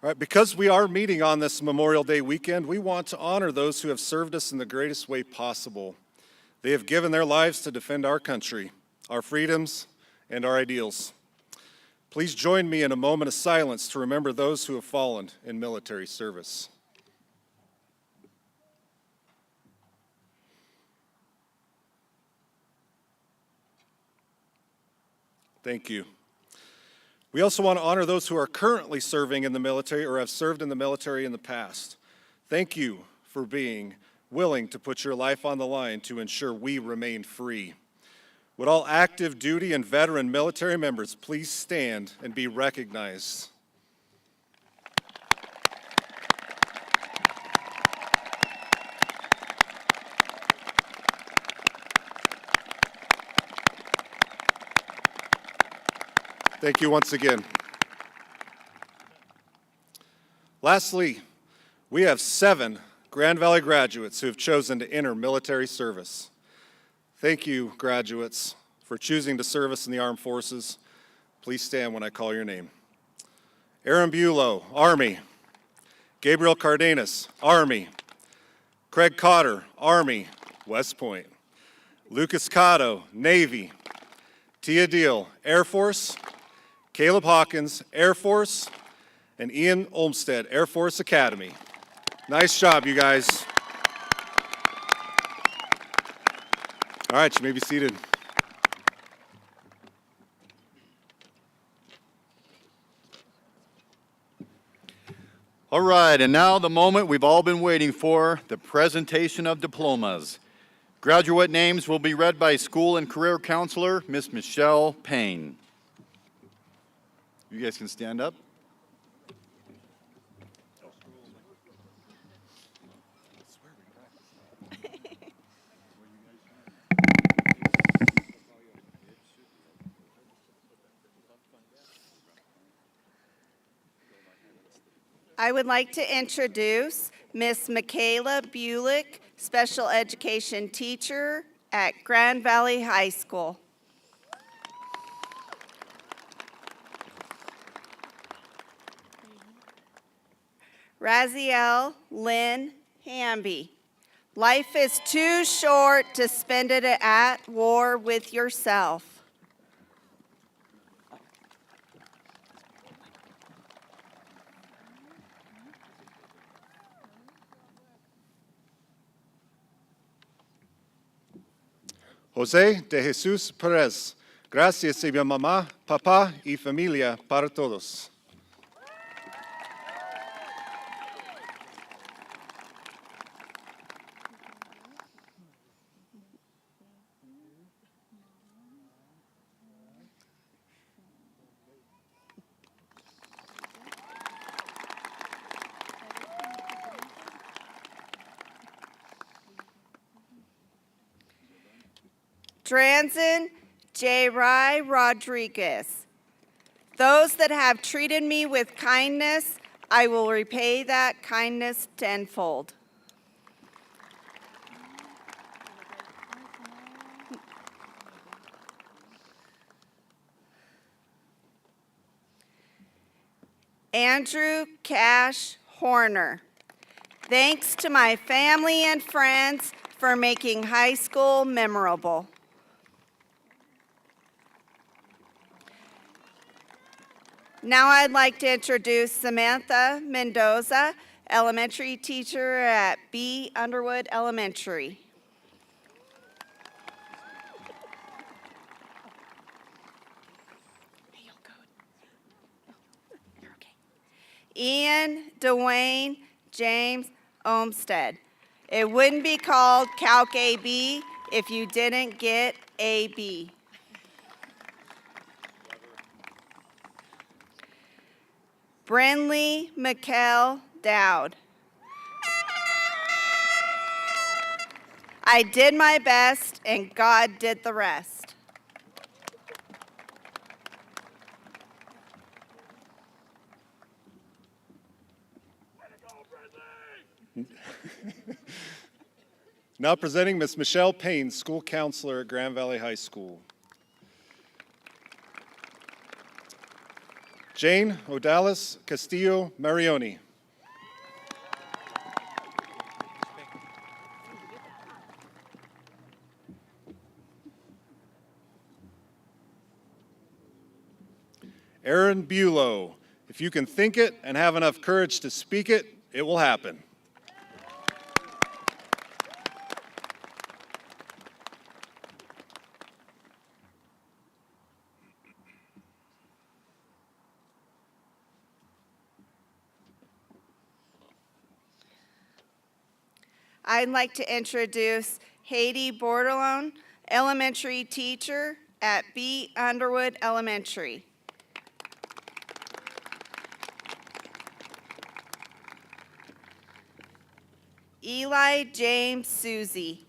All right, because we are meeting on this Memorial Day weekend, we want to honor those who have served us in the greatest way possible. They have given their lives to defend our country, our freedoms, and our ideals. Please join me in a moment of silence to remember those who have fallen in military service. Thank you. We also want to honor those who are currently serving in the military or have served in the military in the past. Thank you for being willing to put your life on the line to ensure we remain free. Would all active duty and veteran military members please stand and be recognized? Thank you once again. Lastly, we have 7 Grand Valley graduates who have chosen to enter military service. Thank you, graduates, for choosing to serve us in the armed forces. Please stand when I call your name. Aaron Bulow, Army. Gabriel Cardenas, Army. Craig Cotter, Army, West Point. Lucas Cotto, Navy. Tia Deal, Air Force. Caleb Hawkins, Air Force, and Ian Olmstead, Air Force Academy. Nice job, you guys. All right, you may be seated. All right, and now the moment we've all been waiting for, the presentation of diplomas. Graduate names will be read by School and Career Counselor, Miss Michelle Payne. You guys can stand up. I would like to introduce Miss Michaela Bulick, Special Education Teacher at Grand Valley High School. Raziel Lynn Hamby. Life is too short to spend it at war with yourself. José de Jesús Pérez. Gracias, mi mamá, papá y familia para todos. Dranzen J. Rai Rodriguez. Those that have treated me with kindness, I will repay that kindness tenfold. Andrew Cash Horner. Thanks to my family and friends for making high school memorable. Now I'd like to introduce Samantha Mendoza, elementary teacher at B. Underwood Elementary. Ian Dwayne James Olmsted. It wouldn't be called Calc AB if you didn't get AB. Brinley McKell Dowd. I did my best and God did the rest. Now presenting Ms. Michelle Payne, school counselor at Grand Valley High School. Jane Odalis Castillo Marioni. Aaron Bulow. If you can think it and have enough courage to speak it, it will happen. I'd like to introduce Haiti Bordelon, elementary teacher at B. Underwood Elementary. Eli James Susie.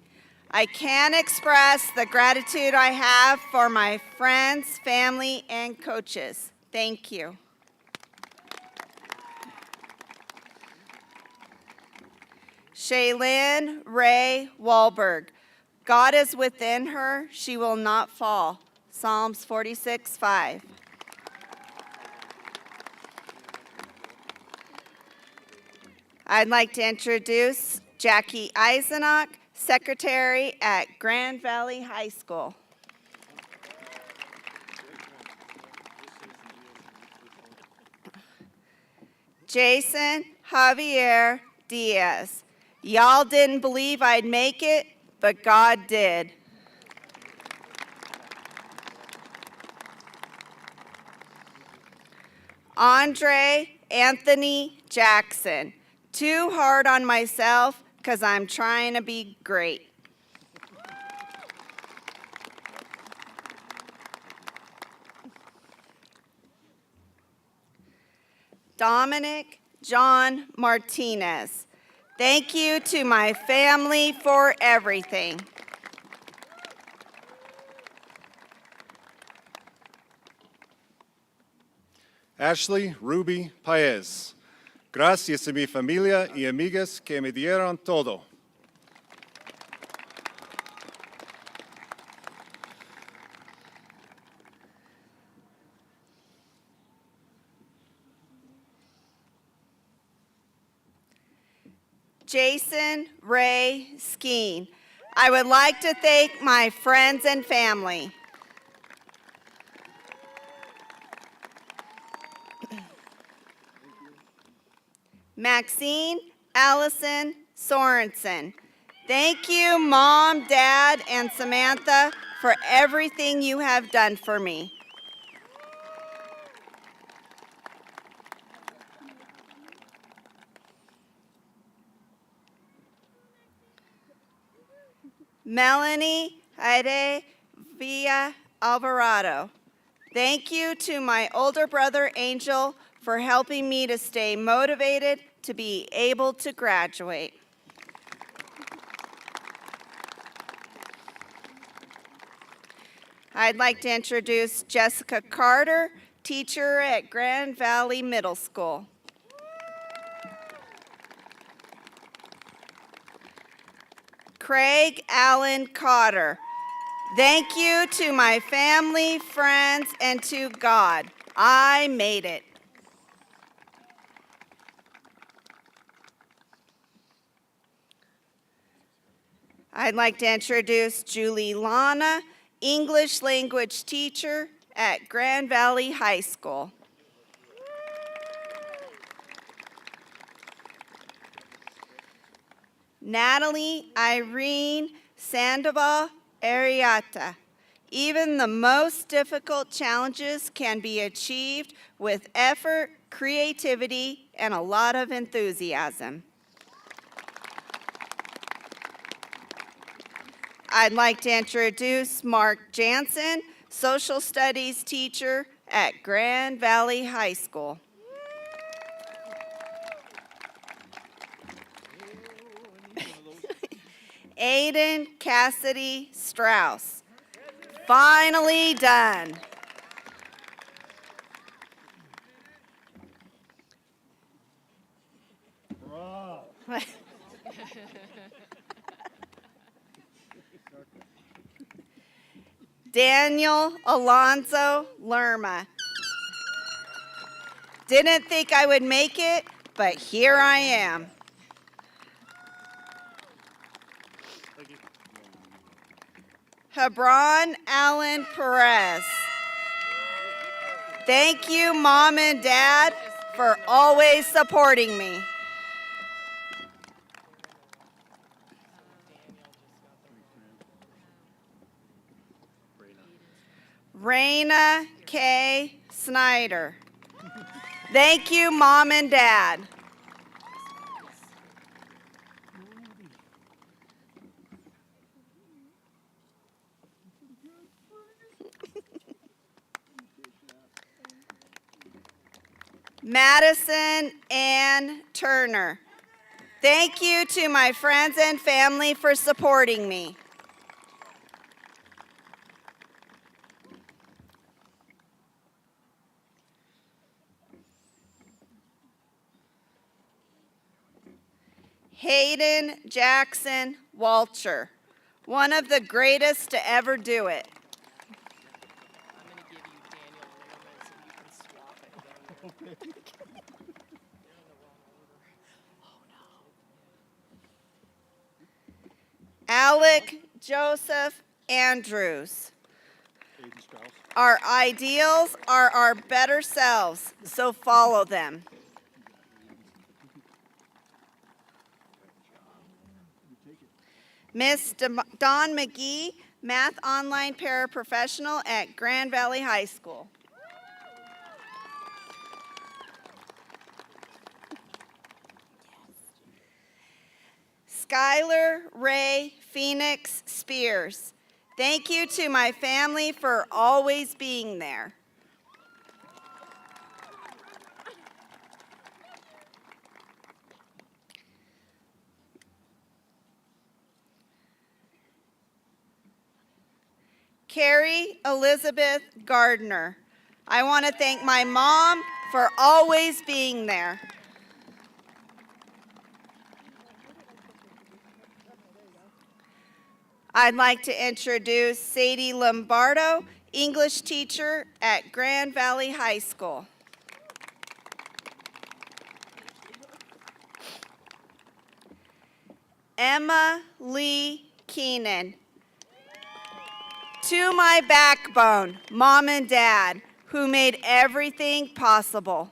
I can't express the gratitude I have for my friends, family, and coaches. Thank you. Shaylin Ray Wahlberg. God is within her, she will not fall. Psalms 46:5. I'd like to introduce Jackie Eisenach, secretary at Grand Valley High School. Jason Javier Diaz. Y'all didn't believe I'd make it, but God did. Andre Anthony Jackson. Too hard on myself because I'm trying to be great. Dominic John Martinez. Thank you to my family for everything. Ashley Ruby Paez. Gracias a mi familia y amigas que me dieron todo. Jason Ray Skeen. I would like to thank my friends and family. Maxine Allison Sorensen. Thank you, Mom, Dad, and Samantha, for everything you have done for me. Melanie Aide Villa Alvarado. Thank you to my older brother, Angel, for helping me to stay motivated to be able to graduate. I'd like to introduce Jessica Carter, teacher at Grand Valley Middle School. Craig Allen Cotter. Thank you to my family, friends, and to God. I made it. I'd like to introduce Julie Lana, English language teacher at Grand Valley High School. Natalie Irene Sandoval Ariata. Even the most difficult challenges can be achieved with effort, creativity, and a lot of enthusiasm. I'd like to introduce Mark Jansen, social studies teacher at Grand Valley High School. Aiden Cassidy Strauss. Finally done. Daniel Alonzo Lerma. Didn't think I would make it, but here I am. Hebron Allen Perez. Thank you, Mom and Dad, for always supporting me. Raina K. Snyder. Thank you, Mom and Dad. Madison Ann Turner. Thank you to my friends and family for supporting me. Hayden Jackson Walcher, one of the greatest to ever do it. Alec Joseph Andrews. Our ideals are our better selves, so follow them. Miss Dawn McGee, Math Online Paraprofessional at Grand Valley High School. Skylar Ray Phoenix Spears. Thank you to my family for always being there. Carrie Elizabeth Gardner. I want to thank my mom for always being there. I'd like to introduce Sadie Lombardo, English teacher at Grand Valley High School. Emma Lee Keenan. To my backbone, Mom and Dad, who made everything possible.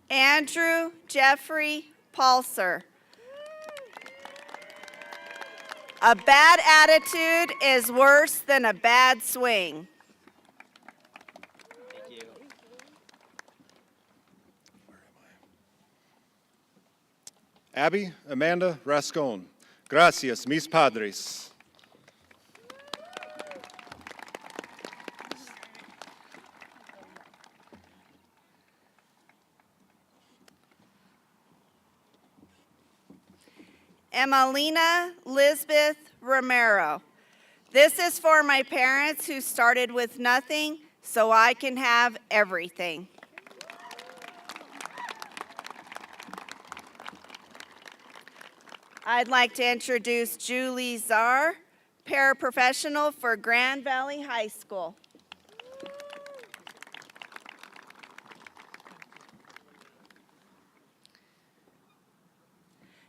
Andrew Jeffrey Paulser. A bad attitude is worse than a bad swing. Abby Amanda Rascon. Gracias, mis padres. Emelina Lisbeth Romero. This is for my parents who started with nothing so I can have everything. I'd like to introduce Julie Czar, paraprofessional for Grand Valley High School.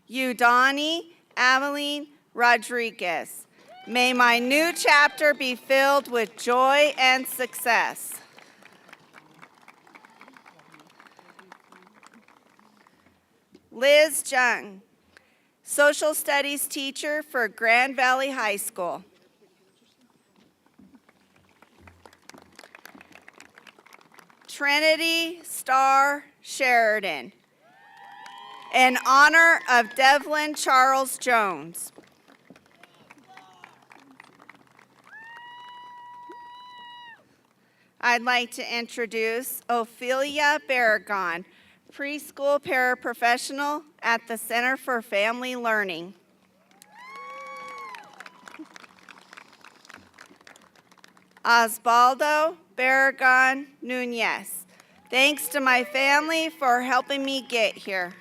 Udani Aveline Rodriguez. May my new chapter be filled with joy and success. Liz Jung, social studies teacher for Grand Valley High School. Trinity Starr Sheridan, in honor of Devlin Charles Jones. I'd like to introduce Ophelia Barragon, preschool paraprofessional at the Center for Family Learning. Osvaldo Barragon Nunez. Thanks to my family for helping me get here.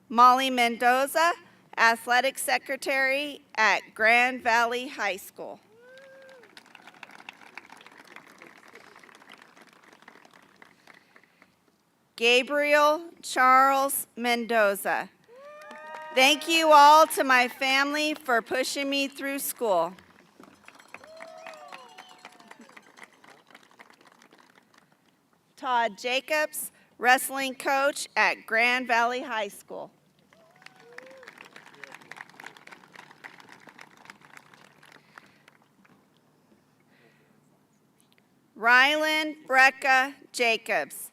Molly Mendoza, athletic secretary at Grand Valley High School. Gabriel Charles Mendoza. Thank you all to my family for pushing me through school. Todd Jacobs, wrestling coach at Grand Valley High School. Rylan Brecca Jacobs.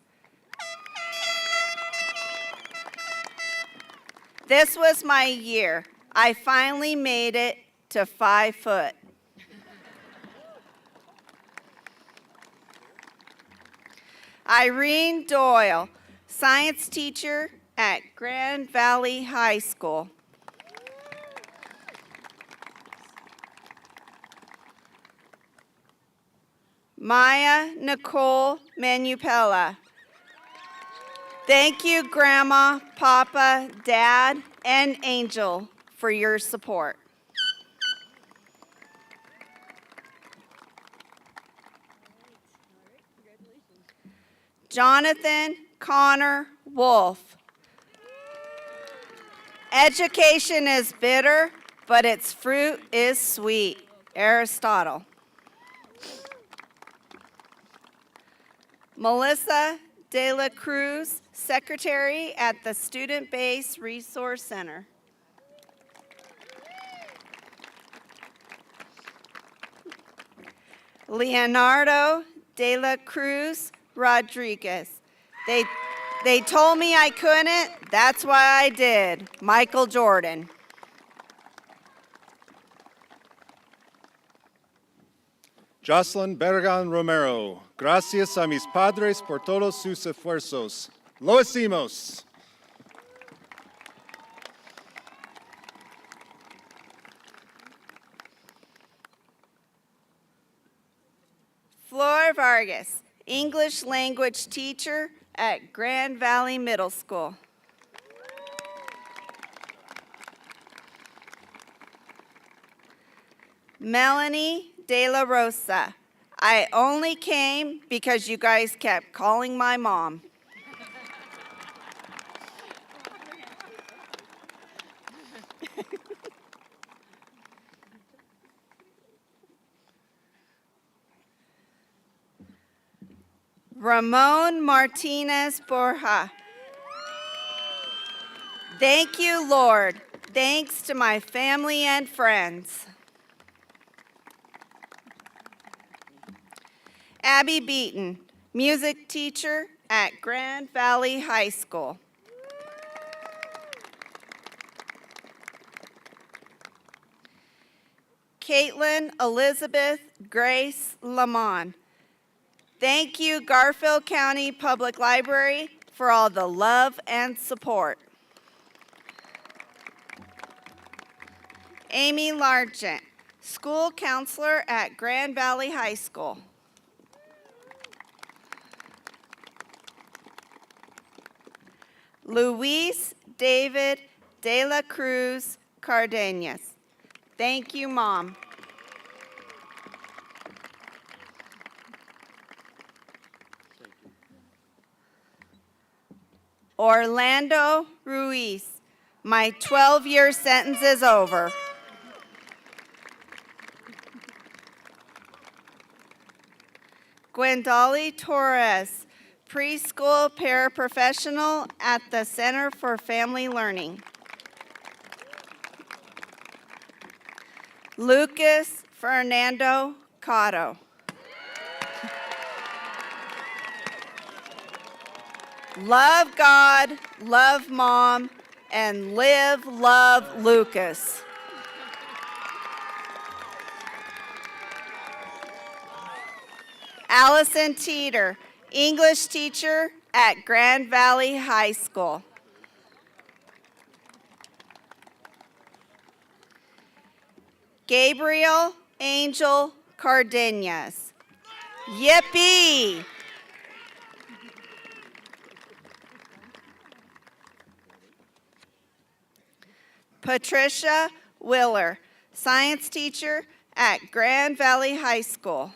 This was my year. I finally made it to 5 foot. Irene Doyle, science teacher at Grand Valley High School. Maya Nicole Manupella. Thank you, Grandma, Papa, Dad, and Angel for your support. Jonathan Connor Wolf. Education is bitter, but its fruit is sweet. Aristotle. Melissa De La Cruz, secretary at the Student Based Resource Center. Leonardo De La Cruz Rodriguez. They told me I couldn't, that's why I did. Michael Jordan. Jocelyn Bergan Romero. Gracias a mis padres por todos sus esfuerzos. Lo hicimos. Flor Vargas, English language teacher at Grand Valley Middle School. Melanie De La Rosa. I only came because you guys kept calling my mom. Ramon Martinez Borja. Thank you, Lord. Thanks to my family and friends. Abby Beaton, music teacher at Grand Valley High School. Caitlin Elizabeth Grace Lamont. Thank you, Garfield County Public Library, for all the love and support. Amy Largent, school counselor at Grand Valley High School. Luis David de la Cruz Cardenas. Thank you, Mom. Orlando Ruiz, my 12-year sentence is over. Gwendolly Torres, preschool paraprofessional at the Center for Family Learning. Lucas Fernando Cotto. Love God, love Mom, and live, love Lucas. Allison Teeter, English teacher at Grand Valley High School. Gabriel Angel Cardenas. Yippee! Patricia Willer, science teacher at Grand Valley High School.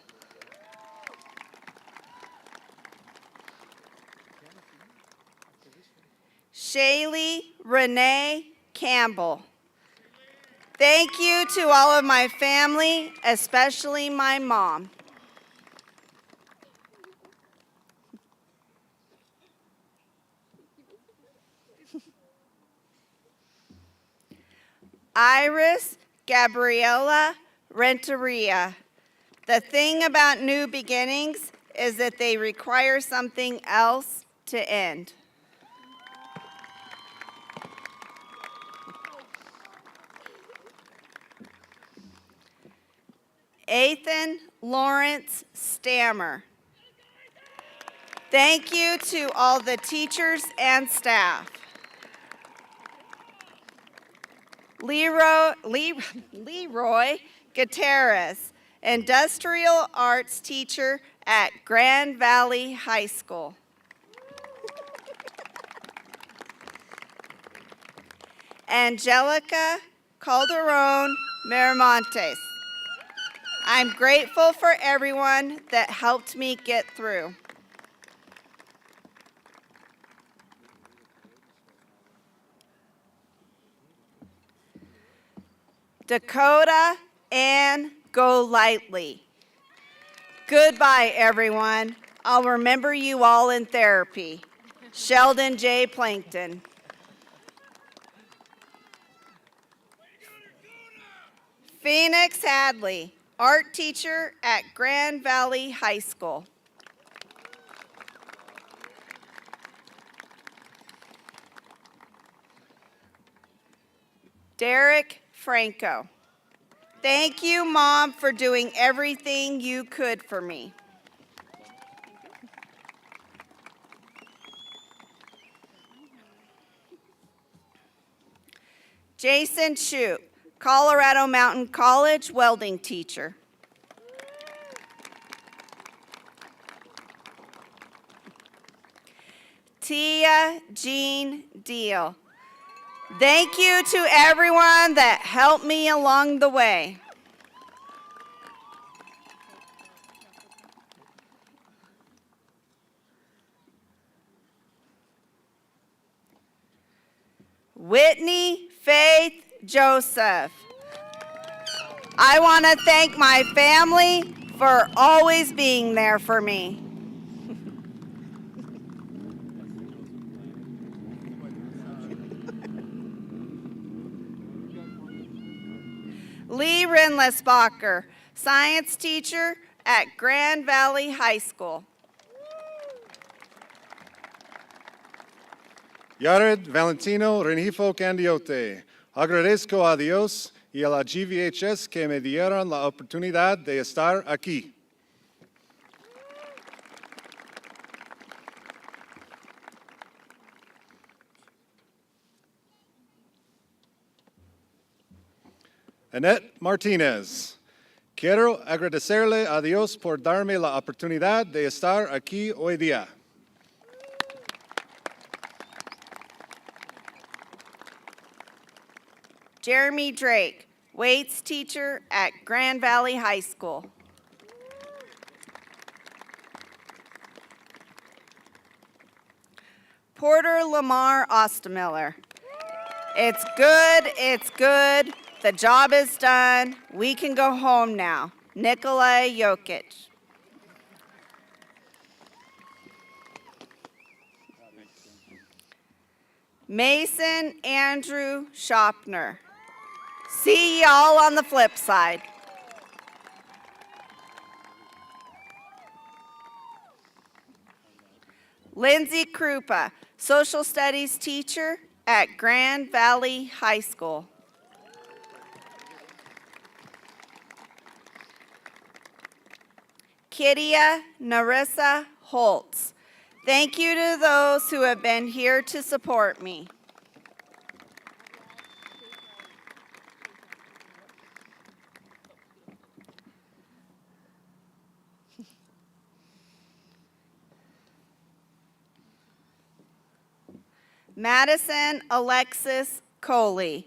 Shaylee Renee Campbell. Thank you to all of my family, especially my mom. Iris Gabriela Renteria. The thing about new beginnings is that they require something else to end. Ethan Lawrence Stammer. Thank you to all the teachers and staff. Leroy Gutierrez, industrial arts teacher at Grand Valley High School. Angelica Calderon Miramontes. I'm grateful for everyone that helped me get through. Dakota Ann Golightly. Goodbye, everyone. I'll remember you all in therapy. Sheldon J. Plankton. Phoenix Hadley, art teacher at Grand Valley High School. Derek Franco. Thank you, Mom, for doing everything you could for me. Jason Shoup, Colorado Mountain College welding teacher. Tia Jean Deal. Thank you to everyone that helped me along the way. Whitney Faith Joseph. I want to thank my family for always being there for me. Edwin Lesbacher, science teacher at Grand Valley High School. Yared Valentino Renifo Candiote, agradezco a Dios y a la GVHS que me dieron la oportunidad de estar aquí. Annette Martinez, quiero agradecerle a Dios por darme la oportunidad de estar aquí hoy día. Jeremy Drake, weights teacher at Grand Valley High School. Porter Lamar Ostemiller. It's good, it's good. The job is done. We can go home now. Nikolai Jokic. Mason Andrew Shopner. See y'all on the flip side. Lindsay Krupa, social studies teacher at Grand Valley High School. Kidia Narissa Holtz. Thank you to those who have been here to support me. Madison Alexis Coley.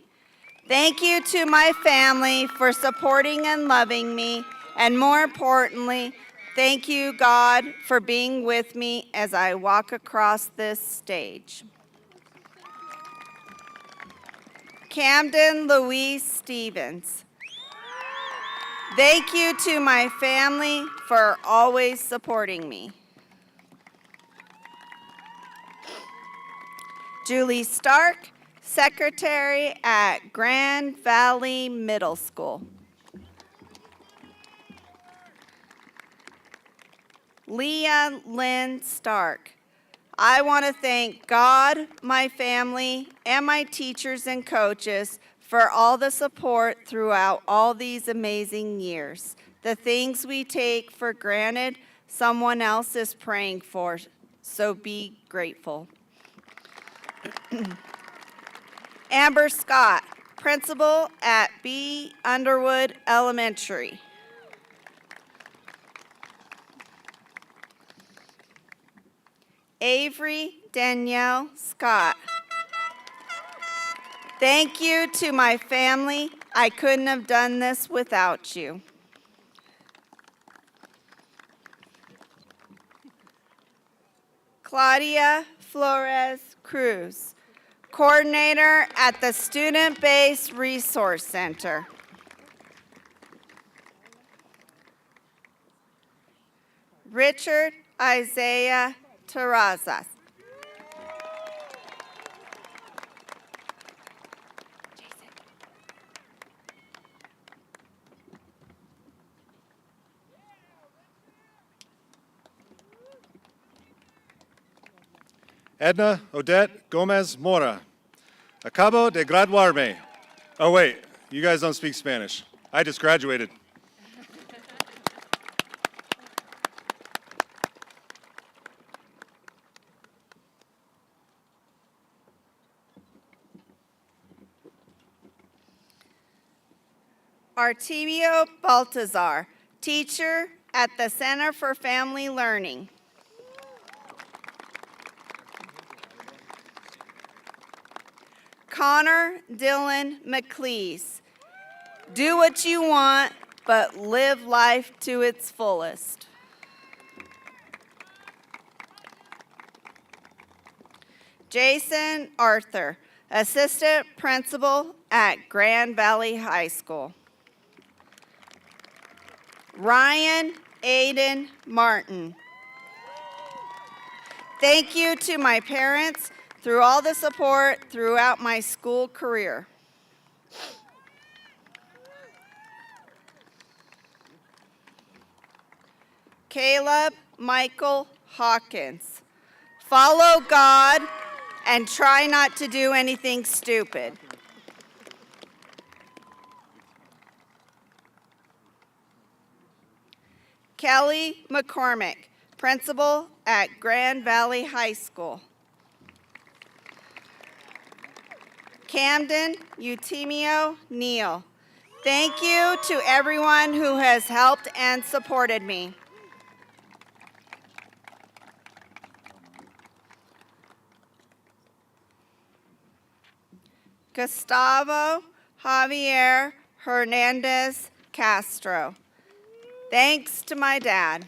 Thank you to my family for supporting and loving me, and more importantly, thank you, God, for being with me as I walk across this stage. Camden Louise Stevens. Thank you to my family for always supporting me. Julie Stark, secretary at Grand Valley Middle School. Leah Lynn Stark. I want to thank God, my family, and my teachers and coaches for all the support throughout all these amazing years. The things we take for granted, someone else is praying for, so be grateful. Amber Scott, principal at B. Underwood Elementary. Avery Danielle Scott. Thank you to my family. I couldn't have done this without you. Claudia Flores Cruz, coordinator at the Student-Based Resource Center. Richard Isaiah Terrazas. Edna Odette Gomez Mora. Acabo de graduarme. Oh wait, you guys don't speak Spanish. I just graduated. Artemio Baltazar, teacher at the Center for Family Learning. Connor Dylan McLeese, do what you want, but live life to its fullest. Jason Arthur, assistant principal at Grand Valley High School. Ryan Aiden Martin. Thank you to my parents through all the support throughout my school career. Caleb Michael Hawkins. Follow God and try not to do anything stupid. Kelly McCormick, principal at Grand Valley High School. Camden Eutimio Neal. Thank you to everyone who has helped and supported me. Gustavo Javier Hernandez Castro. Thanks to my dad.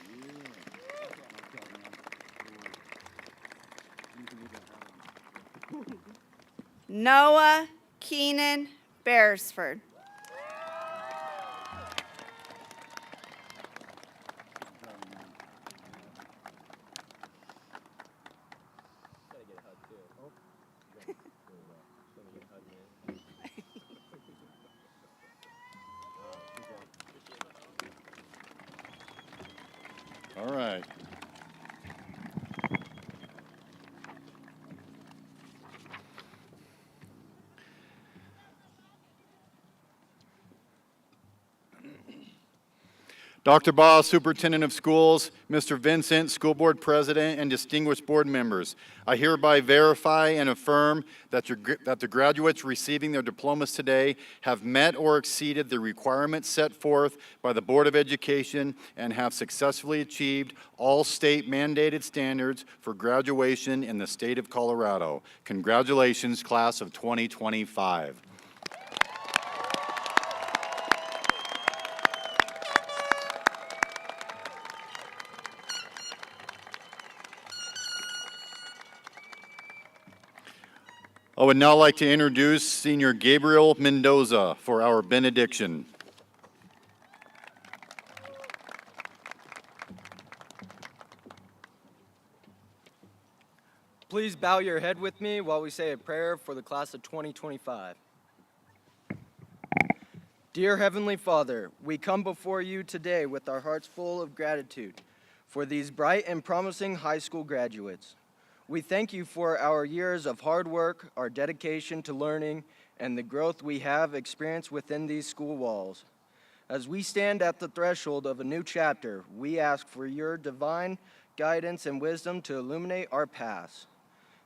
Noah Keenan Beresford. All right. Dr. Baugh, Superintendent of Schools, Mr. Vincent, School Board President, and distinguished board members, I hereby verify and affirm that the graduates receiving their diplomas today have met or exceeded the requirements set forth by the Board of Education and have successfully achieved all state mandated standards for graduation in the state of Colorado. Congratulations, class of 2025. I would now like to introduce Senior Gabriel Mendoza for our benediction. Please bow your head with me while we say a prayer for the class of 2025. Dear Heavenly Father, we come before you today with our hearts full of gratitude for these bright and promising high school graduates. We thank you for our years of hard work, our dedication to learning, and the growth we have experienced within these school walls. As we stand at the threshold of a new chapter, we ask for your divine guidance and wisdom to illuminate our paths.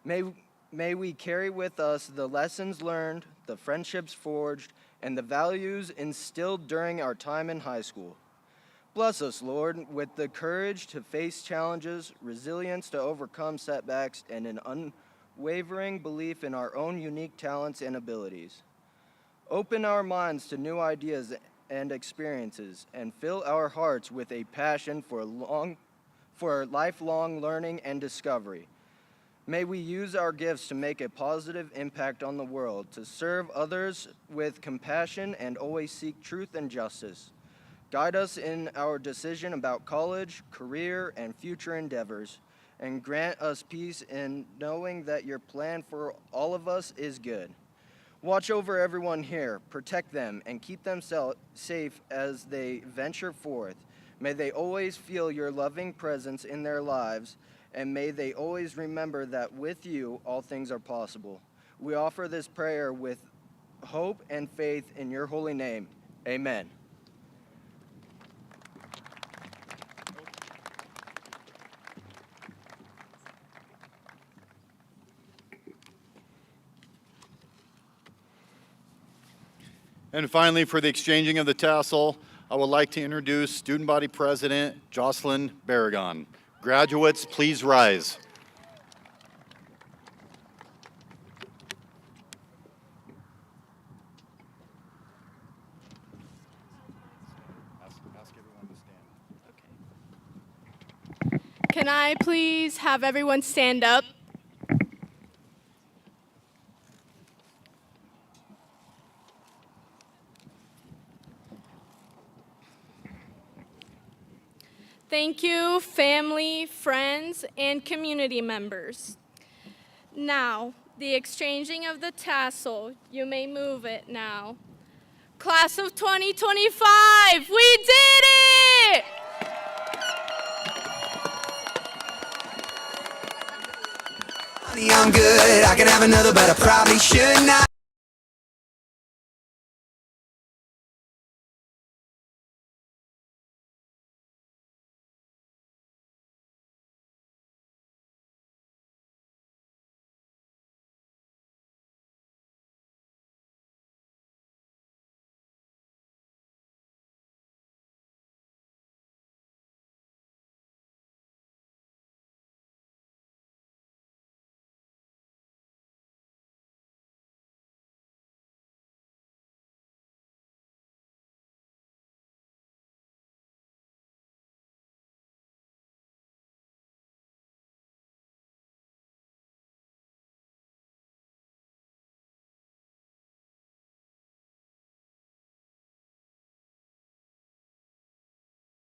May we carry with us the lessons learned, the friendships forged, and the values instilled during our time in high school. Bless us, Lord, with the courage to face challenges, resilience to overcome setbacks, and an unwavering belief in our own unique talents and abilities. Open our minds to new ideas and experiences, and fill our hearts with a passion for lifelong learning and discovery. May we use our gifts to make a positive impact on the world, to serve others with compassion, and always seek truth and justice. Guide us in our decision about college, career, and future endeavors, and grant us peace in knowing that your plan for all of us is good. Watch over everyone here, protect them, and keep them safe as they venture forth. May they always feel your loving presence in their lives, and may they always remember that with you all things are possible. We offer this prayer with hope and faith in your holy name. Amen. And finally, for the exchanging of the tassel, I would like to introduce Student Body President Jocelyn Barragon. Graduates, please rise. Ask everyone to stand. Can I please have everyone stand up? Thank you, family, friends, and community members. Now, the exchanging of the tassel. You may move it now. Class of 2025, we did it! I'm good, I can have another, but I probably should not.